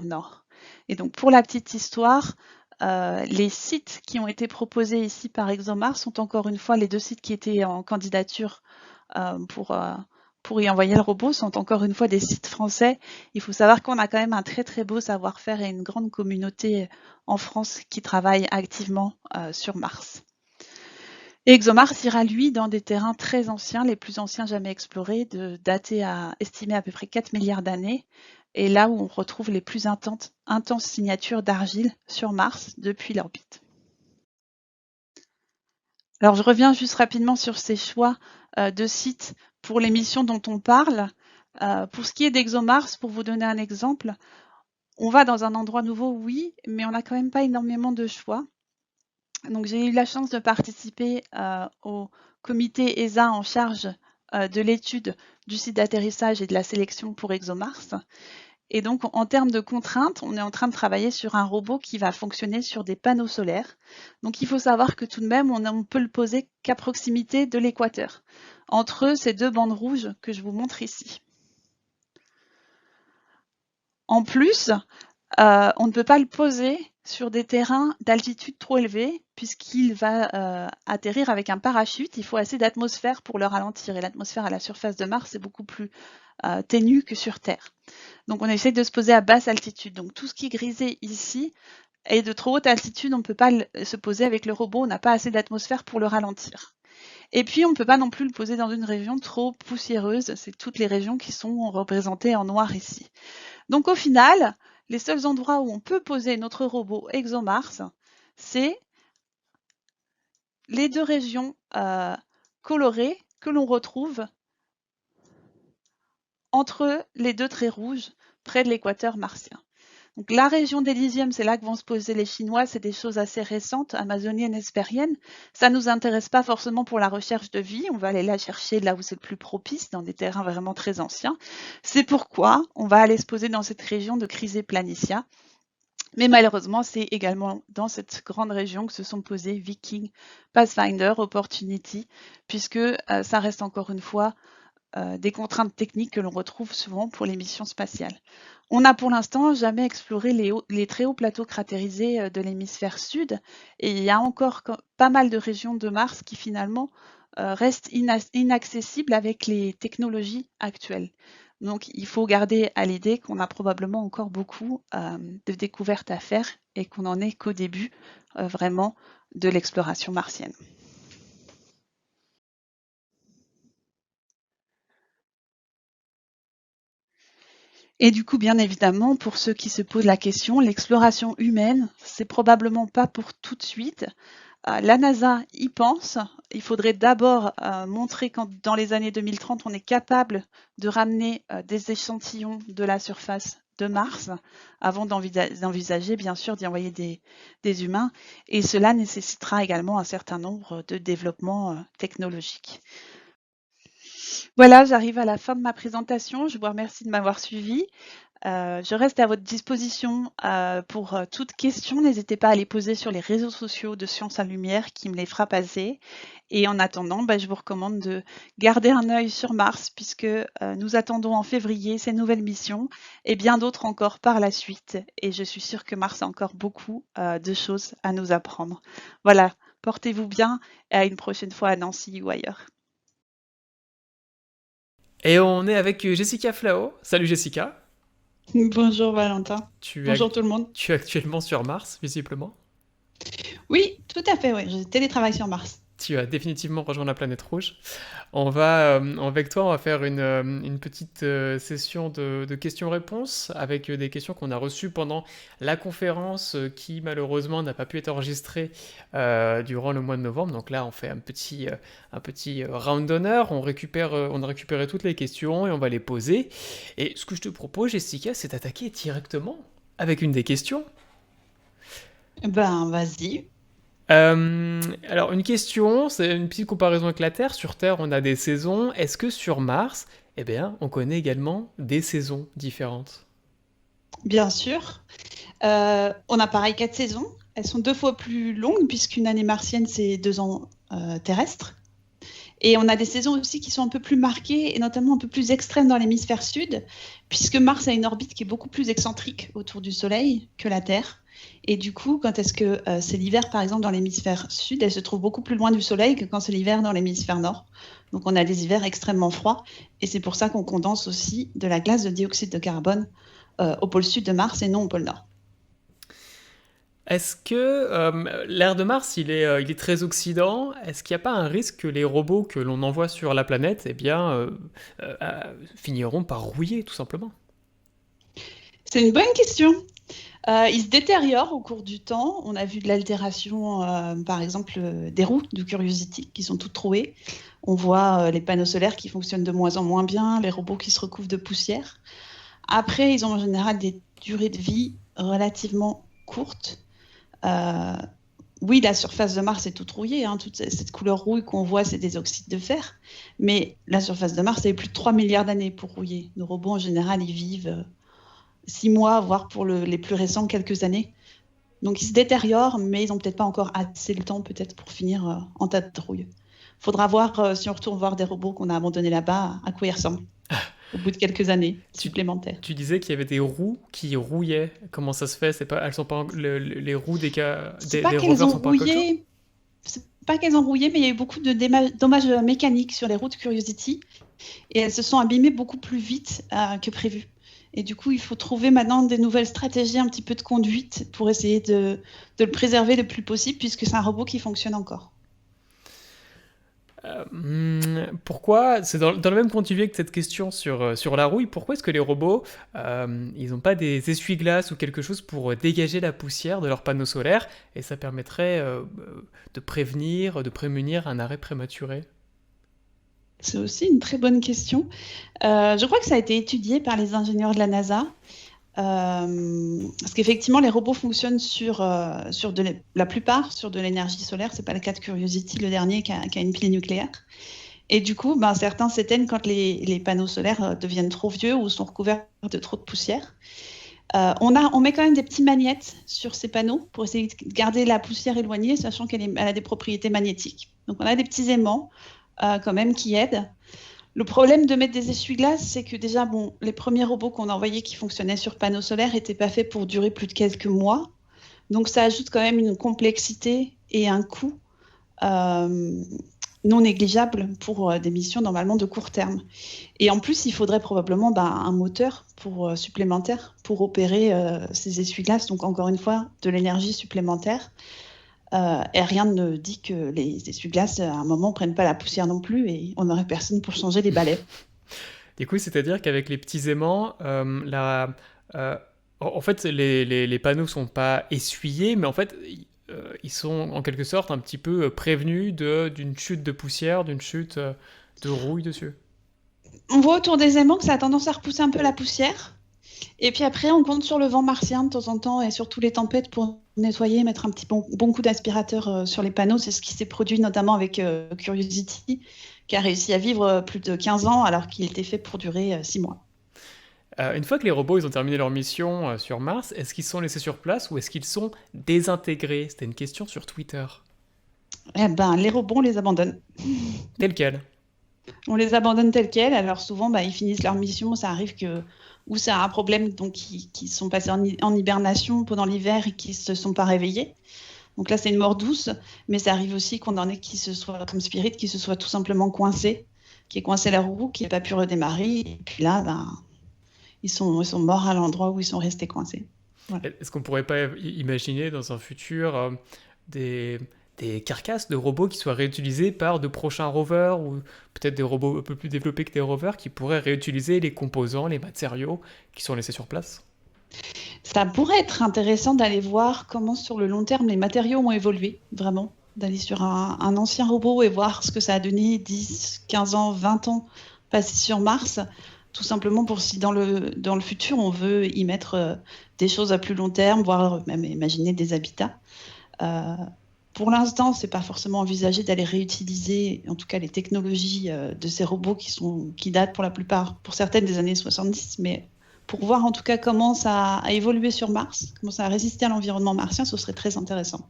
nord. Et donc pour la petite histoire, les sites qui ont été proposés ici par ExoMars sont encore une fois les 2 sites qui étaient en candidature pour y envoyer le robot, sont encore une fois des sites français. Il faut savoir qu'on a quand même un très très beau savoir-faire et une grande communauté en France qui travaille activement sur Mars. Et ExoMars ira lui dans des terrains très anciens, les plus anciens jamais explorés, datés à estimer à peu près 4 milliards d'années, et là où on retrouve les plus intenses signatures d'argile sur Mars depuis l'orbite. Alors je reviens juste rapidement sur ces choix de sites pour les missions dont on parle. Pour ce qui est d'ExoMars, pour vous donner un exemple, on va dans un endroit nouveau, oui, mais on n'a quand même pas énormément de choix. Donc j'ai eu la chance de participer au comité ESA en charge de l'étude du site d'atterrissage et de la sélection pour ExoMars. Et donc en termes de contraintes, on est en train de travailler sur un robot qui va fonctionner sur des panneaux solaires. Donc il faut savoir que tout de même, on ne peut le poser qu'à proximité de l'équateur, entre ces 2 bandes rouges que je vous montre ici. En plus, on ne peut pas le poser sur des terrains d'altitude trop élevée puisqu'il va atterrir avec un parachute. Il faut assez d'atmosphère pour le ralentir et l'atmosphère à la surface de Mars est beaucoup plus ténue que sur Terre. Donc on essaie de se poser à basse altitude. Donc tout ce qui est grisé ici est de trop haute altitude, on ne peut pas se poser avec le robot, on n'a pas assez d'atmosphère pour le ralentir. Et puis on ne peut pas non plus le poser dans une région trop poussiéreuse, c'est toutes les régions qui sont représentées en noir ici. Donc au final, les seuls endroits où on peut poser notre robot ExoMars, c'est les 2 régions colorées que l'on retrouve entre les 2 traits rouges près de l'équateur martien. Donc la région d'Elysium, c'est là que vont se poser les Chinois, c'est des choses assez récentes, amazoniennes, hespériennes. Ça ne nous intéresse pas forcément pour la recherche de vie, on va aller la chercher là où c'est le plus propice, dans des terrains vraiment très anciens. C'est pourquoi on va aller se poser dans cette région de Chryse Planitia. Mais malheureusement, c'est également dans cette grande région que se sont posés Viking, Pathfinder, Opportunity, puisque ça reste encore une fois des contraintes techniques que l'on retrouve souvent pour les missions spatiales. On n'a pour l'instant jamais exploré les très hauts plateaux cratérisés de l'hémisphère sud, et il y a encore pas mal de régions de Mars qui finalement restent inaccessibles avec les technologies actuelles. Donc il faut garder à l'idée qu'on a probablement encore beaucoup de découvertes à faire et qu'on n'en est qu'au début vraiment de l'exploration martienne. Et du coup, bien évidemment, pour ceux qui se posent la question, l'exploration humaine, c'est probablement pas pour tout de suite. La NASA y pense. Il faudrait d'abord montrer quand dans les années 2030, on est capable de ramener des échantillons de la surface de Mars avant d'envisager bien sûr d'y envoyer des humains. Et cela nécessitera également un certain nombre de développements technologiques. Voilà, j'arrive à la fin de ma présentation. Je vous remercie de m'avoir suivi. Je reste à votre disposition pour toute question. N'hésitez pas à les poser sur les réseaux sociaux de Science à Lumière qui me les fera passer. Et en attendant, je vous recommande de garder un œil sur Mars puisque nous attendons en février ces nouvelles missions et bien d'autres encore par la suite. Et je suis sûre que Mars a encore beaucoup de choses à nous apprendre. Voilà, portez-vous bien et à une prochaine fois à Nancy ou ailleurs. Et on est avec Jessica Flao. Salut Jessica. Bonjour Valentin. Tu es, Bonjour tout le monde. tu es actuellement sur Mars, visiblement. Oui, tout à fait, oui. Je télétravaille sur Mars. Tu as définitivement rejoint la planète rouge. Avec toi, on va faire une petite session de questions-réponses avec des questions qu'on a reçues pendant la conférence qui malheureusement n'a pas pu être enregistrée durant le mois de novembre. Donc là, on fait un petit round d'honneur. On a récupéré toutes les questions et on va les poser. Et ce que je te propose, Jessica, c'est d'attaquer directement avec une des questions. Ben, vas-y. Alors, une question, c'est une petite comparaison avec la Terre. Sur Terre, on a des saisons. Est-ce que sur Mars, eh bien, on connaît également des saisons différentes? Bien sûr. On a pareil 4 saisons. Elles sont 2 fois plus longues puisqu'une année martienne, c'est 2 ans terrestres. Et on a des saisons aussi qui sont un peu plus marquées et notamment un peu plus extrêmes dans l'hémisphère sud, puisque Mars a une orbite qui est beaucoup plus excentrique autour du Soleil que la Terre. Et du coup, quand est-ce que c'est l'hiver, par exemple, dans l'hémisphère sud, elle se trouve beaucoup plus loin du Soleil que quand c'est l'hiver dans l'hémisphère nord. Donc on a des hivers extrêmement froids, et c'est pour ça qu'on condense aussi de la glace de dioxyde de carbone au pôle sud de Mars et non au pôle nord. Est-ce que l'air de Mars, il est très oxydant? Est-ce qu'il n'y a pas un risque que les robots que l'on envoie sur la planète, eh bien, finiront par rouiller, tout simplement? C'est une bonne question. Ils se détériorent au cours du temps. On a vu de l'altération, par exemple, des roues de Curiosity qui sont toutes trouées. On voit les panneaux solaires qui fonctionnent de moins en moins bien, les robots qui se recouvrent de poussière. Après, ils ont en général des durées de vie relativement courtes. Euh, oui, la surface de Mars est toute rouillée, hein. Toute cette couleur rouille qu'on voit, c'est des oxydes de fer. Mais la surface de Mars, a eu plus de 3 milliards d'années pour rouiller. Nos robots, en général, ils vivent 6 mois, voire pour les plus récents, quelques années. Donc ils se détériorent, mais ils n'ont peut-être pas encore assez le temps peut-être pour finir en tas de rouille. Faudra voir si on retourne voir des robots qu'on a abandonnés là-bas, à quoi ils ressemblent au bout de quelques années Tu, supplémentaires. tu disais qu'il y avait des roues qui rouillaient. Comment ça se fait? C'est pas, elles sont pas, les roues C'est des, pas des qu'elles rovers ont sont pas en caoutchouc? rouillé, c'est pas qu'elles ont rouillé, mais il y a eu beaucoup de dommages mécaniques sur les routes Curiosity et elles se sont abîmées beaucoup plus vite que prévu. Et du coup, il faut trouver maintenant des nouvelles stratégies un petit peu de conduite pour essayer de le préserver le plus possible puisque c'est un robot qui fonctionne encore. Pourquoi, c'est dans le même continuum que cette question sur la rouille, pourquoi est-ce que les robots, ils n'ont pas des essuie-glaces ou quelque chose pour dégager la poussière de leurs panneaux solaires et ça permettrait de prémunir un arrêt prématuré? C'est aussi une très bonne question. Je crois que ça a été étudié par les ingénieurs de la NASA. Parce qu'effectivement, les robots fonctionnent la plupart sur de l'énergie solaire. C'est pas le cas de Curiosity, le dernier qui a une pile nucléaire. Et du coup, certains s'éteignent quand les panneaux solaires deviennent trop vieux ou sont recouverts de trop de poussière. On met quand même des petits magnettes sur ces panneaux pour essayer de garder la poussière éloignée, sachant qu'elle a des propriétés magnétiques. Donc on a des petits aimants quand même qui aident. Le problème de mettre des essuie-glaces, c'est que déjà, les premiers robots qu'on a envoyés qui fonctionnaient sur panneaux solaires n'étaient pas faits pour durer plus de quelques mois. Donc ça ajoute quand même une complexité et un coût euh, non négligeable pour des missions normalement de court terme. Et en plus, il faudrait probablement un moteur supplémentaire pour opérer ces essuie-glaces. Donc encore une fois, de l'énergie supplémentaire. Et rien ne dit que les essuie-glaces, à un moment, prennent pas la poussière non plus et on n'aurait personne pour changer les balais. Du coup, c'est-à-dire qu'avec les petits aimants, euh, en fait, les panneaux sont pas essuyés, mais en fait, ils sont en quelque sorte un petit peu prévenus d'une chute de poussière, d'une chute de rouille dessus. On voit autour des aimants que ça a tendance à repousser un peu la poussière. Et puis après, on compte sur le vent martien de temps en temps et surtout les tempêtes pour nettoyer, mettre un petit bon coup d'aspirateur sur les panneaux. C'est ce qui s'est produit notamment avec Curiosity, qui a réussi à vivre plus de 15 ans alors qu'il était fait pour durer 6 mois. Une fois que les robots ils ont terminé leur mission sur Mars, est-ce qu'ils sont laissés sur place ou est-ce qu'ils sont désintégrés? C'était une question sur Twitter. Eh ben, les robots, on les abandonne. Tel quel. On les abandonne tels quels. Alors souvent, ils finissent leur mission. Ça arrive que ou c'est un problème donc qui sont passés en hibernation pendant l'hiver et qui se sont pas réveillés. Donc là, c'est une mort douce, mais ça arrive aussi qu'on en ait qui se soient comme Spirit, qui se soient tout simplement coincés, qui ait coincé la roue, qui n'ait pas pu redémarrer. Et puis là, ils sont morts à l'endroit où ils sont restés coincés. Voilà. Est-ce qu'on pourrait pas imaginer dans un futur des carcasses de robots qui soient réutilisés par de prochains rovers ou peut-être des robots un peu plus développés que des rovers qui pourraient réutiliser les composants, les matériaux qui sont laissés sur place? Ça pourrait être intéressant d'aller voir comment sur le long terme les matériaux ont évolué, vraiment. D'aller sur un ancien robot et voir ce que ça a donné 10, 15 ans, 20 ans passés sur Mars. Tout simplement pour si dans le futur on veut y mettre des choses à plus long terme, voire même imaginer des habitats. Pour l'instant, c'est pas forcément envisagé d'aller réutiliser, en tout cas les technologies de ces robots qui datent pour la plupart, pour certaines des années 70, mais pour voir en tout cas comment ça a évolué sur Mars, comment ça a résisté à l'environnement martien, ce serait très intéressant.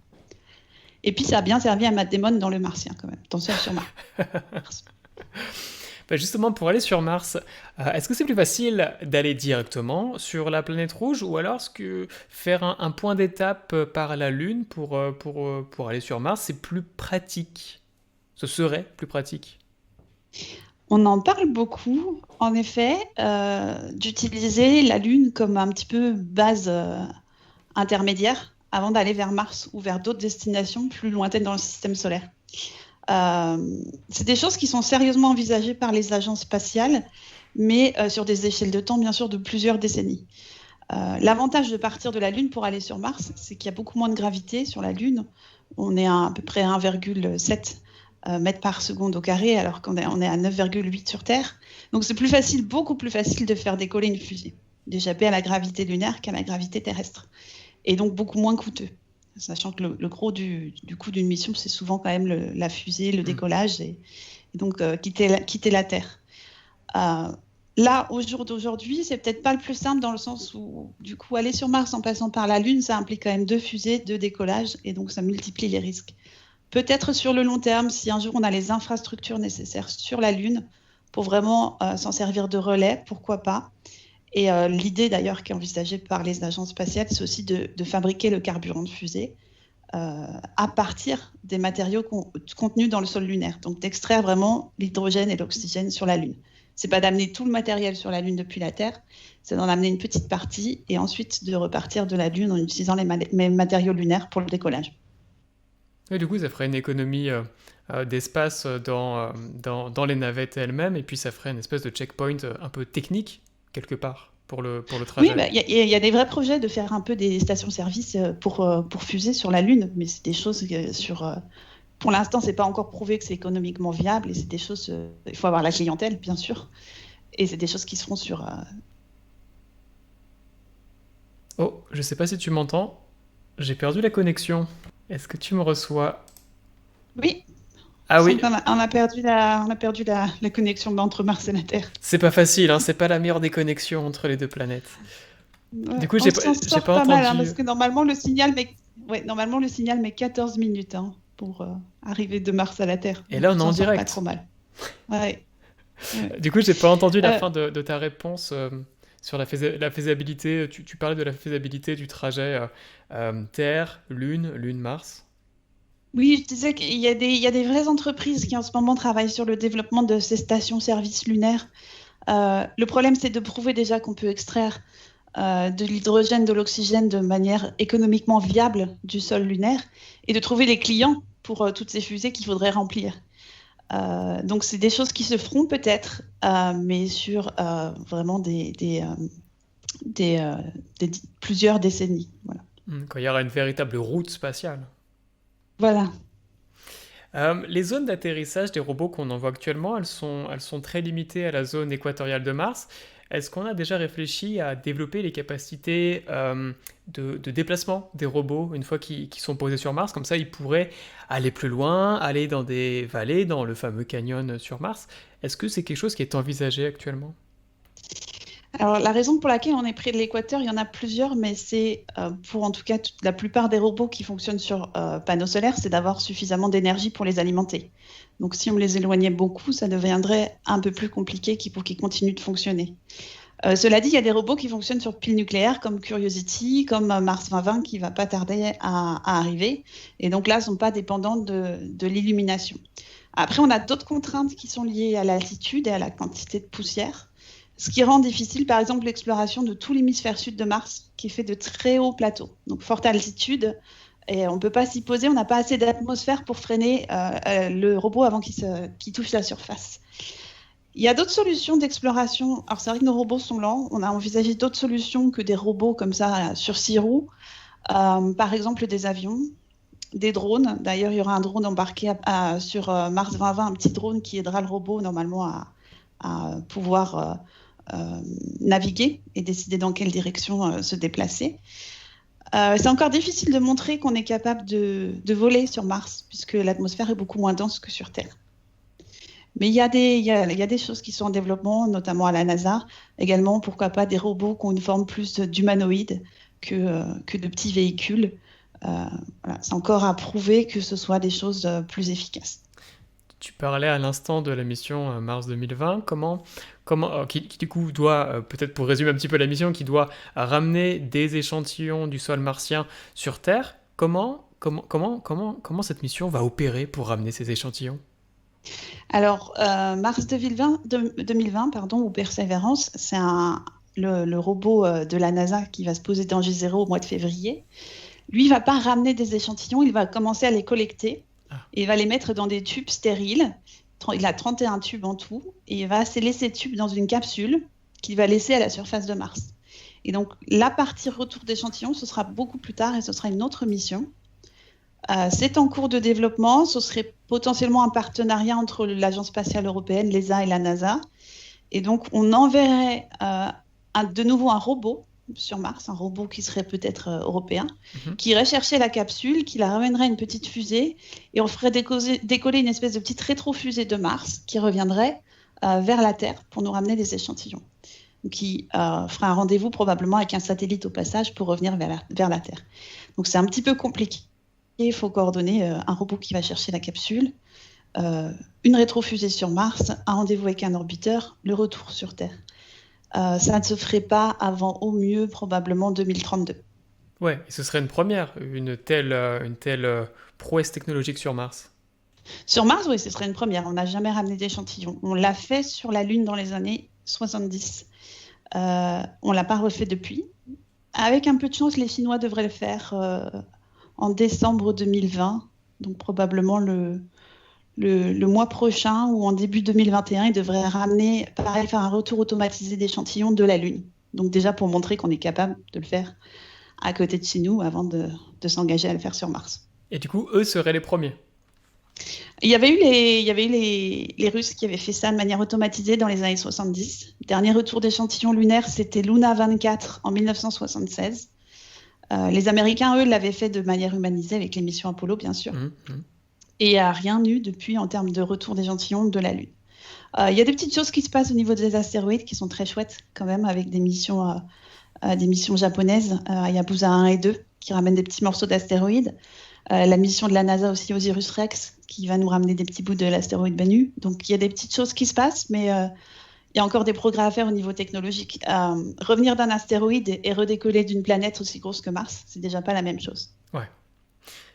Et puis ça a bien servi à Matt Damon dans Le Martien quand même, dans Seul sur Mars. Justement, pour aller sur Mars, est-ce que c'est plus facile d'aller directement sur la planète rouge ou alors est-ce que faire un point d'étape par la Lune pour aller sur Mars, c'est plus pratique? Ce serait plus pratique? On en parle beaucoup, en effet, d'utiliser la Lune comme un petit peu base intermédiaire avant d'aller vers Mars ou vers d'autres destinations plus lointaines dans le système solaire. C'est des choses qui sont sérieusement envisagées par les agences spatiales, mais sur des échelles de temps, bien sûr, de plusieurs décennies. L'avantage de partir de la Lune pour aller sur Mars, c'est qu'il y a beaucoup moins de gravité sur la Lune. On est à peu près 1,7 mètres par seconde au carré, alors qu'on est à 9,8 sur Terre. Donc c'est plus facile, beaucoup plus facile de faire décoller une fusée, d'échapper à la gravité lunaire qu'à la gravité terrestre. Et donc beaucoup moins coûteux. Sachant que le gros du coût d'une mission, c'est souvent quand même la fusée, le décollage et donc quitter la Terre. Là, au jour d'aujourd'hui, c'est peut-être pas le plus simple dans le sens où, du coup, aller sur Mars en passant par la Lune, ça implique quand même 2 fusées, 2 décollages et donc ça multiplie les risques. Peut-être sur le long terme, si un jour on a les infrastructures nécessaires sur la Lune pour vraiment s'en servir de relais, pourquoi pas. Et l'idée d'ailleurs qui est envisagée par les agences spatiales, c'est aussi de fabriquer le carburant de fusée à partir des matériaux contenus dans le sol lunaire. Donc d'extraire vraiment l'hydrogène et l'oxygène sur la Lune. C'est pas d'amener tout le matériel sur la Lune depuis la Terre, c'est d'en amener une petite partie et ensuite de repartir de la Lune en utilisant les matériaux lunaires pour le décollage. Et du coup, ça ferait une économie d'espace dans les navettes elles-mêmes et puis ça ferait une espèce de checkpoint un peu technique quelque part pour le trajet. Oui, il y a des vrais projets de faire un peu des stations-service pour fusées sur la Lune, mais c'est des choses pour l'instant, c'est pas encore prouvé que c'est économiquement viable et c'est des choses. Il faut avoir la clientèle, bien sûr, et c'est des choses qui se feront sur. Oh, je sais pas si tu m'entends. J'ai perdu la connexion. Est-ce que tu me reçois? Oui. Ah oui. On a perdu la connexion entre Mars et la Terre. C'est pas facile, hein, c'est pas la meilleure des connexions entre les deux planètes. Du coup, j'ai pas entendu. Mal, hein, parce que normalement le signal met 14 minutes pour arriver de Mars à la Terre. Et là, on est en direct. Pas trop mal. Ouais. Du coup, j'ai pas entendu la fin de ta réponse sur la faisabilité. Tu parlais de la faisabilité du trajet Terre, Lune, Mars. Oui, je disais qu'il y a des vraies entreprises qui en ce moment travaillent sur le développement de ces stations-service lunaires. Le problème, c'est de prouver déjà qu'on peut extraire de l'hydrogène, de l'oxygène de manière économiquement viable du sol lunaire et de trouver les clients pour toutes ces fusées qu'il faudrait remplir. Donc, c'est des choses qui se feront peut-être, mais sur vraiment plusieurs décennies. Voilà. Quand il y aura une véritable route spatiale. Voilà. Les zones d'atterrissage des robots qu'on envoie actuellement, elles sont très limitées à la zone équatoriale de Mars. Est-ce qu'on a déjà réfléchi à développer les capacités de déplacement des robots une fois qu'ils sont posés sur Mars? Comme ça, ils pourraient aller plus loin, aller dans des vallées, dans le fameux canyon sur Mars. Est-ce que c'est quelque chose qui est envisagé actuellement? Alors, la raison pour laquelle on est près de l'équateur, il y en a plusieurs, mais c'est pour en tout cas la plupart des robots qui fonctionnent sur panneaux solaires, c'est d'avoir suffisamment d'énergie pour les alimenter. Donc, si on les éloignait beaucoup, ça deviendrait un peu plus compliqué pour qu'ils continuent de fonctionner. Cela dit, il y a des robots qui fonctionnent sur piles nucléaires comme Curiosity, comme Mars 2020 qui va pas tarder à arriver. Et donc là, ils ne sont pas dépendants de l'illumination. Après, on a d'autres contraintes qui sont liées à l'altitude et à la quantité de poussière. Ce qui rend difficile, par exemple, l'exploration de tout l'hémisphère sud de Mars, qui est fait de très hauts plateaux, donc forte altitude, et on ne peut pas s'y poser, on n'a pas assez d'atmosphère pour freiner le robot avant qu'il touche la surface. Il y a d'autres solutions d'exploration. Alors, c'est vrai que nos robots sont lents. On a envisagé d'autres solutions que des robots comme ça sur 6 roues. Par exemple, des avions, des drones. D'ailleurs, il y aura un drone embarqué sur Mars 2020, un petit drone qui aidera le robot normalement à pouvoir naviguer et décider dans quelle direction se déplacer. C'est encore difficile de montrer qu'on est capable de voler sur Mars, puisque l'atmosphère est beaucoup moins dense que sur Terre. Mais il y a des choses qui sont en développement, notamment à la NASA. Également, pourquoi pas des robots qui ont une forme plus d'humanoïde que de petits véhicules. Voilà, c'est encore à prouver que ce soit des choses plus efficaces. Tu parlais à l'instant de la mission Mars 2020. Qui du coup doit, peut-être pour résumer un petit peu la mission, qui doit ramener des échantillons du sol martien sur Terre. Comment cette mission va opérer pour ramener ces échantillons? Alors, Mars 2020, pardon, ou Perseverance, c'est le robot de la NASA qui va se poser dans J0 au mois de février. Lui, il ne va pas ramener des échantillons, il va commencer à les collecter Ah, et il va les mettre dans des tubes stériles. Il a 31 tubes en tout et il va sceller ces tubes dans une capsule qu'il va laisser à la surface de Mars. Et donc, la partie retour d'échantillons, ce sera beaucoup plus tard et ce sera une autre mission. C'est en cours de développement. Ce serait potentiellement un partenariat entre l'Agence spatiale européenne, l'ESA et la NASA. Et donc, on enverrait de nouveau un robot sur Mars, un robot qui serait peut-être européen, mhm. qui irait chercher la capsule, qui la ramènerait à une petite fusée, et on ferait décoller une espèce de petite rétrofusée de Mars qui reviendrait vers la Terre pour nous ramener des échantillons. Qui fera un rendez-vous probablement avec un satellite au passage pour revenir vers la Terre. Donc c'est un petit peu compliqué. Il faut coordonner un robot qui va chercher la capsule, une rétrofusée sur Mars, un rendez-vous avec un orbiteur, le retour sur Terre. Ça ne se ferait pas avant au mieux probablement 2032. Ouais, et ce serait une première, une telle prouesse technologique sur Mars. Sur Mars, oui, ce serait une première. On n'a jamais ramené d'échantillons. On l'a fait sur la Lune dans les années 70. On ne l'a pas refait depuis. Avec un peu de chance, les Chinois devraient le faire en décembre 2020, donc probablement le mois prochain ou en début 2021, ils devraient ramener, pareil, faire un retour automatisé d'échantillons de la Lune. Donc déjà pour montrer qu'on est capable de le faire à côté de chez nous avant de s'engager à le faire sur Mars. Et du coup, eux seraient les premiers. Il y avait eu les Russes qui avaient fait ça de manière automatisée dans les années 70. Le dernier retour d'échantillons lunaires, c'était Luna 24 en 1976. Les Américains, eux, l'avaient fait de manière humanisée avec les missions Apollo, bien sûr. Et il n'y a rien eu depuis en termes de retour d'échantillons de la Lune. Il y a des petites choses qui se passent au niveau des astéroïdes qui sont très chouettes quand même, avec des missions japonaises. Il y a Busa 1 et 2 qui ramènent des petits morceaux d'astéroïdes. La mission de la NASA aussi, Osiris-Rex, qui va nous ramener des petits bouts de l'astéroïde Bennu. Donc il y a des petites choses qui se passent, mais il y a encore des progrès à faire au niveau technologique. Revenir d'un astéroïde et redécoller d'une planète aussi grosse que Mars, c'est déjà pas la même chose. Ouais.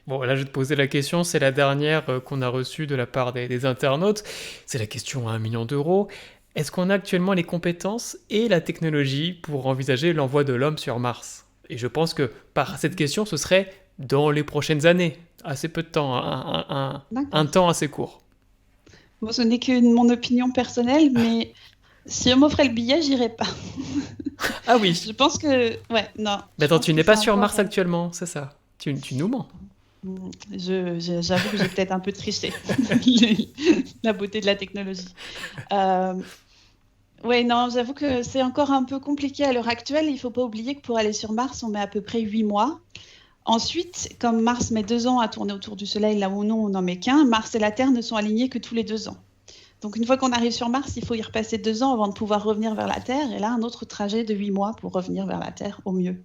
Bon, là, je vais te poser la question, c'est la dernière qu'on a reçue de la part des internautes. C'est la question à 1 million d'euros. Est-ce qu'on a actuellement les compétences et la technologie pour envisager l'envoi de l'homme sur Mars? Et je pense que par cette question, ce serait dans les prochaines années. Assez peu de temps, un temps assez court. Bon, ce n'est que mon opinion personnelle, mais si on m'offrait le billet, j'irais pas. Ah oui. Je pense que... Ouais, non. Mais attends, tu n'es pas sur Mars actuellement, c'est ça? Tu nous mens. J'avoue que j'ai peut-être un peu triché la beauté de la technologie. Euh, ouais, non, j'avoue que c'est encore un peu compliqué à l'heure actuelle. Il ne faut pas oublier que pour aller sur Mars, on met à peu près 8 mois. Ensuite, comme Mars met 2 ans à tourner autour du Soleil, là où nous, on n'en met qu'un, Mars et la Terre ne sont alignés que tous les 2 ans. Donc une fois qu'on arrive sur Mars, il faut y repasser 2 ans avant de pouvoir revenir vers la Terre. Et là, un autre trajet de 8 mois pour revenir vers la Terre au mieux.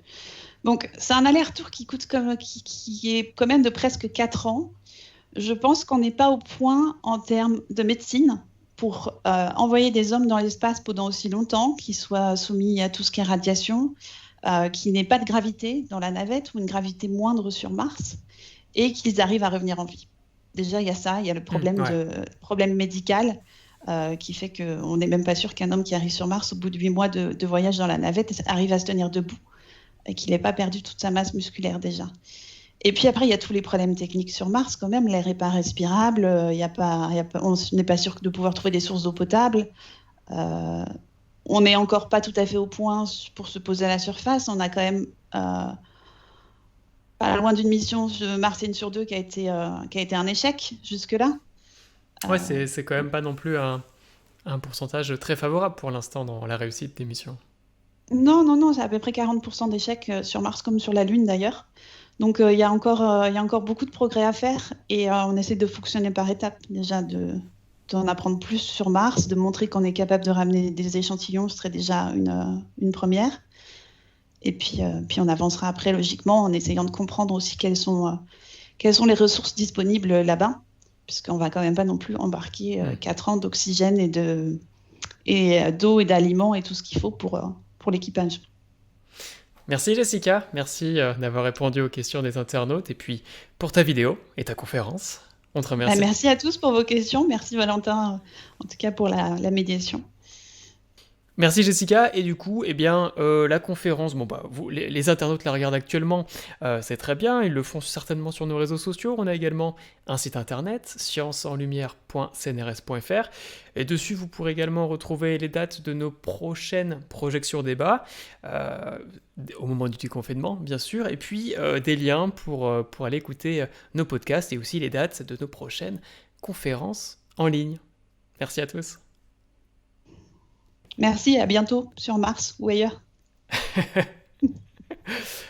Donc c'est un aller-retour qui est quand même de presque 4 ans. Je pense qu'on n'est pas au point en termes de médecine pour envoyer des hommes dans l'espace pendant aussi longtemps, qui soient soumis à tout ce qui est radiation, qu'il n'ait pas de gravité dans la navette ou une gravité moindre sur Mars, et qu'ils arrivent à revenir en vie. Déjà, il y a ça, il y a le problème médical qui fait qu'on n'est même pas sûr qu'un homme qui arrive sur Mars au bout de 8 mois de voyage dans la navette arrive à se tenir debout et qu'il n'ait pas perdu toute sa masse musculaire déjà. Et puis après, il y a tous les problèmes techniques sur Mars quand même. L'air n'est pas respirable, on n'est pas sûr de pouvoir trouver des sources d'eau potable. On n'est encore pas tout à fait au point pour se poser à la surface. On a quand même pas loin d'une mission martienne sur 2 qui a été un échec jusque-là. Ouais, c'est quand même pas non plus un pourcentage très favorable pour l'instant dans la réussite des missions. Non, non, non, c'est à peu près 40% d'échecs sur Mars comme sur la Lune d'ailleurs. Donc il y a encore beaucoup de progrès à faire et on essaie de fonctionner par étapes. Déjà d'en apprendre plus sur Mars, de montrer qu'on est capable de ramener des échantillons, ce serait déjà une première. Et puis on avancera après logiquement en essayant de comprendre aussi quelles sont les ressources disponibles là-bas, puisqu'on va quand même pas non plus embarquer 4 ans d'oxygène et d'eau et d'aliments et tout ce qu'il faut pour l'équipage. Merci Jessica, merci d'avoir répondu aux questions des internautes et puis pour ta vidéo et ta conférence. On te remercie. Merci à tous pour vos questions. Merci Valentin, en tout cas pour la médiation. Merci Jessica, et du coup, eh bien, la conférence, bon bah, les internautes la regardent actuellement, c'est très bien, ils le font certainement sur nos réseaux sociaux, on a également un site internet, scienceenlumière.cnrs.fr, et dessus vous pourrez également retrouver les dates de nos prochaines projections débats, au moment du confinement bien sûr, et puis des liens pour aller écouter nos podcasts, et aussi les dates de nos prochaines conférences en ligne. Merci à tous. Merci, à bientôt sur Mars ou ailleurs.